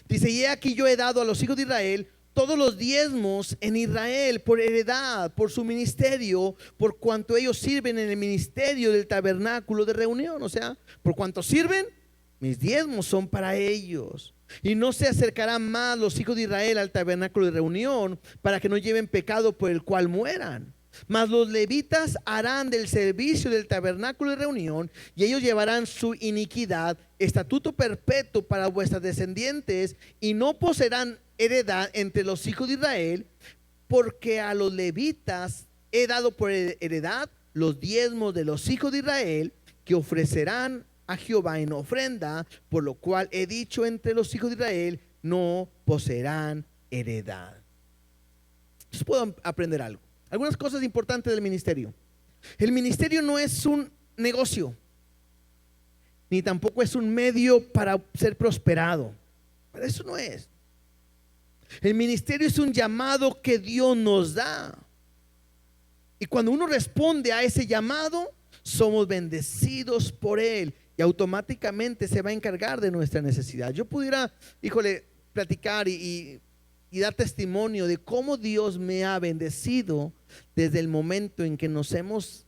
Dice: y he aquí, yo he dado a los hijos de Israel todos los diezmos en Israel por heredad, por su ministerio, por cuanto ellos sirven en el ministerio del tabernáculo de reunión. O sea, por cuanto sirven, mis diezmos son para ellos. Y no se acercarán más los hijos de Israel al tabernáculo de reunión, para que no lleven pecado por el cual mueran. Mas los levitas harán del servicio del tabernáculo de reunión, y ellos llevarán su iniquidad, estatuto perpetuo para vuestras descendientes, y no poseerán heredad entre los hijos de Israel, porque a los levitas he dado por heredad los diezmos de los hijos de Israel, que ofrecerán a Jehová en ofrenda, por lo cual he dicho: entre los hijos de Israel no poseerán heredad. Entonces puedo aprender algo. Algunas cosas importantes del ministerio. El ministerio no es un negocio, ni tampoco es un medio para ser prosperado. Pero eso no es. El ministerio es un llamado que Dios nos da. Y cuando uno responde a ese llamado, somos bendecidos por Él, y automáticamente se va a encargar de nuestra necesidad. Yo pudiera, platicar y dar testimonio de cómo Dios me ha bendecido desde el momento en que nos hemos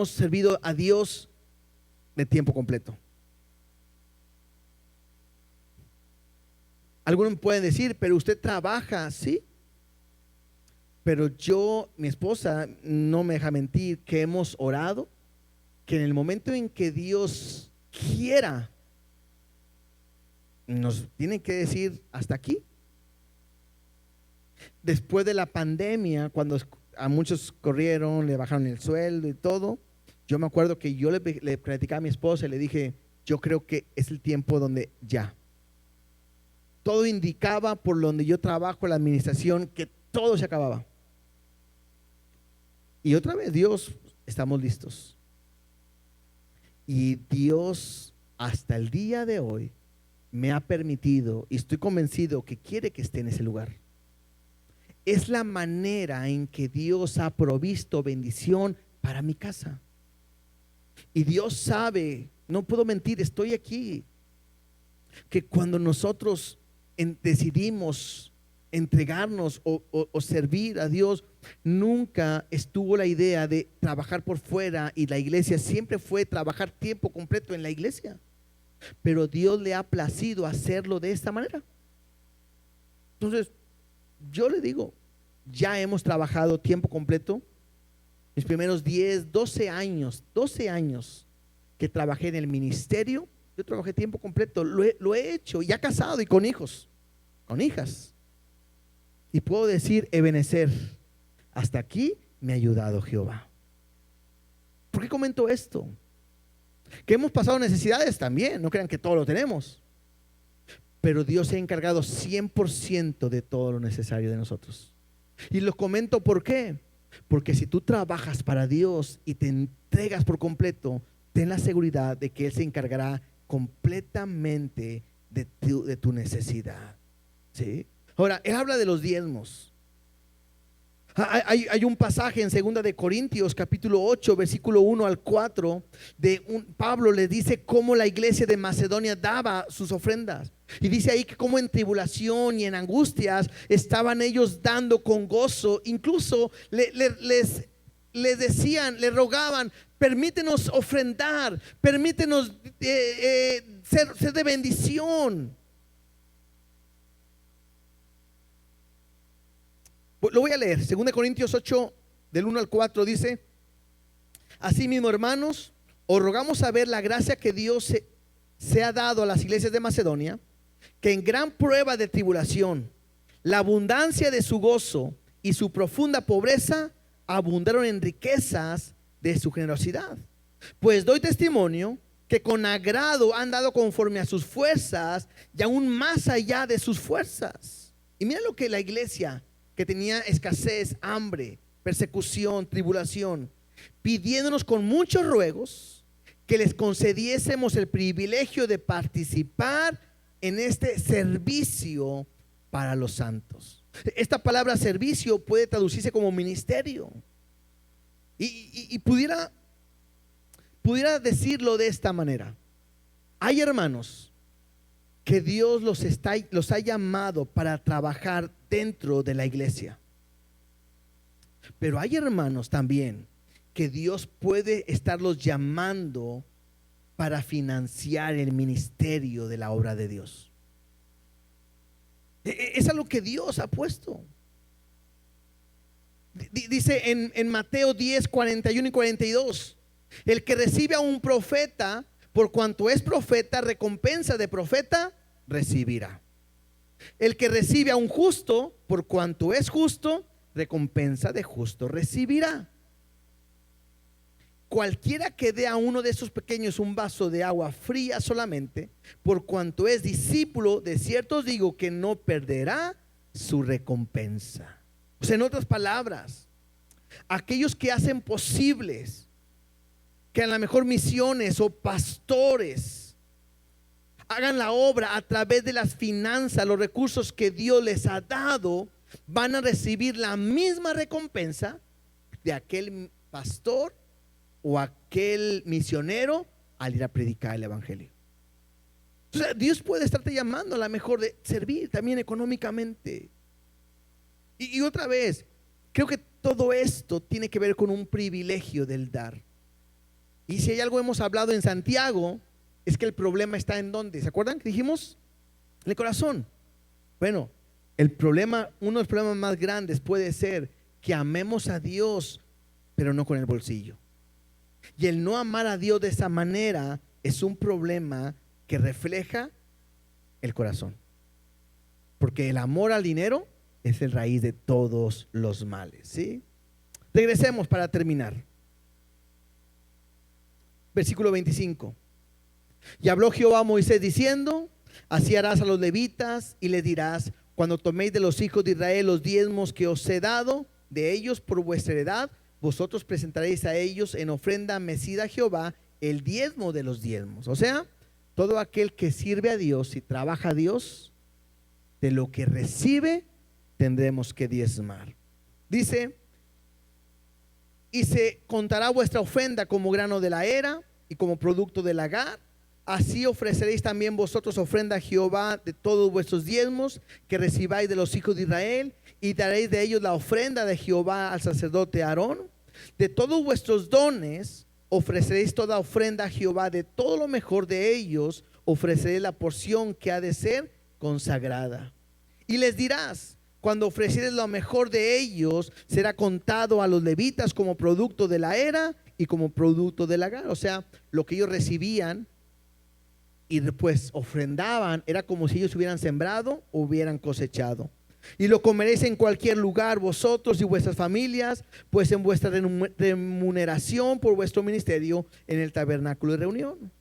servido a Dios de tiempo completo. Algunos pueden decir: pero usted trabaja. Sí, pero mi esposa no me deja mentir, que hemos orado, que en el momento en que Dios quiera, nos tienen que decir: hasta aquí. Después de la pandemia, cuando a muchos corrieron, le bajaron el sueldo y todo, yo me acuerdo que yo le platicaba a mi esposa y le dije: yo creo que es el tiempo donde ya. Todo indicaba, por donde yo trabajo en la administración, que todo se acababa. Y otra vez, Dios, estamos listos. Y Dios, hasta el día de hoy, me ha permitido, y estoy convencido que quiere que esté en ese lugar. Es la manera en que Dios ha provisto bendición para mi casa. Y Dios sabe, no puedo mentir, estoy aquí, que cuando nosotros decidimos entregarnos o servir a Dios, nunca estuvo la idea de trabajar por fuera, y la iglesia siempre fue trabajar tiempo completo en la iglesia. Pero Dios le ha placido hacerlo de esta manera. Entonces, yo le digo, ya hemos trabajado tiempo completo. Mis primeros 10, 12 años que trabajé en el ministerio, yo trabajé tiempo completo. Lo he hecho, ya casado y con hijos, con hijas. Y puedo decir: Ebenezer, hasta aquí me ha ayudado Jehová. ¿Por qué comento esto? Que hemos pasado necesidades también, no crean que todo lo tenemos, pero Dios se ha encargado 100% de todo lo necesario de nosotros. Y lo comento, ¿por qué? Porque si tú trabajas para Dios y te entregas por completo, ten la seguridad de que Él se encargará completamente de tu necesidad. ¿Sí? Ahora, Él habla de los diezmos. Hay un pasaje en 2 capítulo 8, versículo 1 al 4, Pablo le dice cómo la iglesia de Macedonia daba sus ofrendas. Y dice ahí que como en tribulación y en angustias estaban ellos dando con gozo. Incluso les decían, le rogaban: permítenos ofrendar, permítenos ser de bendición. Lo voy a leer. 2 Corintios 8, del 1 al 4 dice: asimismo, hermanos, os rogamos saber la gracia que Dios se ha dado a las iglesias de Macedonia, que en gran prueba de tribulación, la abundancia de su gozo y su profunda pobreza abundaron en riquezas de su generosidad. Pues doy testimonio que con agrado han dado conforme a sus fuerzas y aún más allá de sus fuerzas. Y mira lo que la iglesia, que tenía escasez, hambre, persecución, tribulación, pidiéndonos con muchos ruegos que les concediésemos el privilegio de participar en este servicio para los santos. Esta palabra servicio puede traducirse como ministerio. Y pudiera decirlo de esta manera: hay hermanos que Dios los ha llamado para trabajar dentro de la iglesia, pero hay hermanos también que Dios puede estarlos llamando para financiar el ministerio de la obra de Dios. Es a lo que Dios ha puesto. Dice en Mateo 10, 41 y 42: el que recibe a un profeta, por cuanto es profeta, recompensa de profeta recibirá. El que recibe a un justo, por cuanto es justo, recompensa de justo recibirá. Cualquiera que dé a uno de esos pequeños un vaso de agua fría solamente, por cuanto es discípulo, de cierto os digo que no perderá su recompensa. O sea, en otras palabras, aquellos que hacen posibles que a lo mejor misiones o pastores hagan la obra a través de las finanzas, los recursos que Dios les ha dado, van a recibir la misma recompensa de aquel pastor o aquel misionero al ir a predicar el evangelio. O sea, Dios puede estarte llamando a lo mejor de servir también económicamente. Y otra vez, creo que todo esto tiene que ver con un privilegio del dar. Y si hay algo hemos hablado en Santiago, es que el problema está en ¿dónde? ¿Se acuerdan que dijimos? En el corazón. Bueno, uno de los problemas más grandes puede ser que amemos a Dios, pero no con el bolsillo. Y el no amar a Dios de esa manera es un problema que refleja el corazón. Porque el amor al dinero es el raíz de todos los males, ¿sí? Regresemos para terminar. Versículo 25. Y habló Jehová a Moisés diciendo: así harás a los levitas y les dirás: cuando toméis de los hijos de Israel los diezmos que os he dado de ellos por vuestra heredad, vosotros presentaréis a ellos en ofrenda mecida a Jehová el diezmo de los diezmos. O sea, todo aquel que sirve a Dios y trabaja a Dios, de lo que recibe tendremos que diezmar. Dice: y se contará vuestra ofrenda como grano de la era y como producto del lagar. Así ofreceréis también vosotros ofrenda a Jehová de todos vuestros diezmos que recibáis de los hijos de Israel, y daréis de ellos la ofrenda de Jehová al sacerdote Aarón. De todos vuestros dones ofreceréis toda ofrenda a Jehová, de todo lo mejor de ellos ofreceréis la porción que ha de ser consagrada. Y les dirás: cuando ofrecieres lo mejor de ellos, será contado a los levitas como producto de la era y como producto del lagar. O sea, lo que ellos recibían y después ofrendaban era como si ellos hubieran sembrado o hubieran cosechado. Y lo comeréis en cualquier lugar, vosotros y vuestras familias, pues en vuestra remuneración por vuestro ministerio en el tabernáculo de reunión.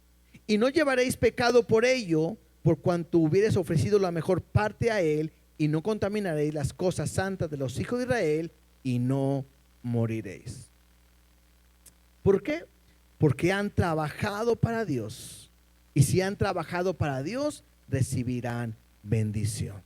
Y no llevaréis pecado por ello, por cuanto hubierais ofrecido la mejor parte a él, y no contaminaréis las cosas santas de los hijos de Israel, y no moriréis. ¿Por qué? Porque han trabajado para Dios. Y si han trabajado para Dios, recibirán bendición.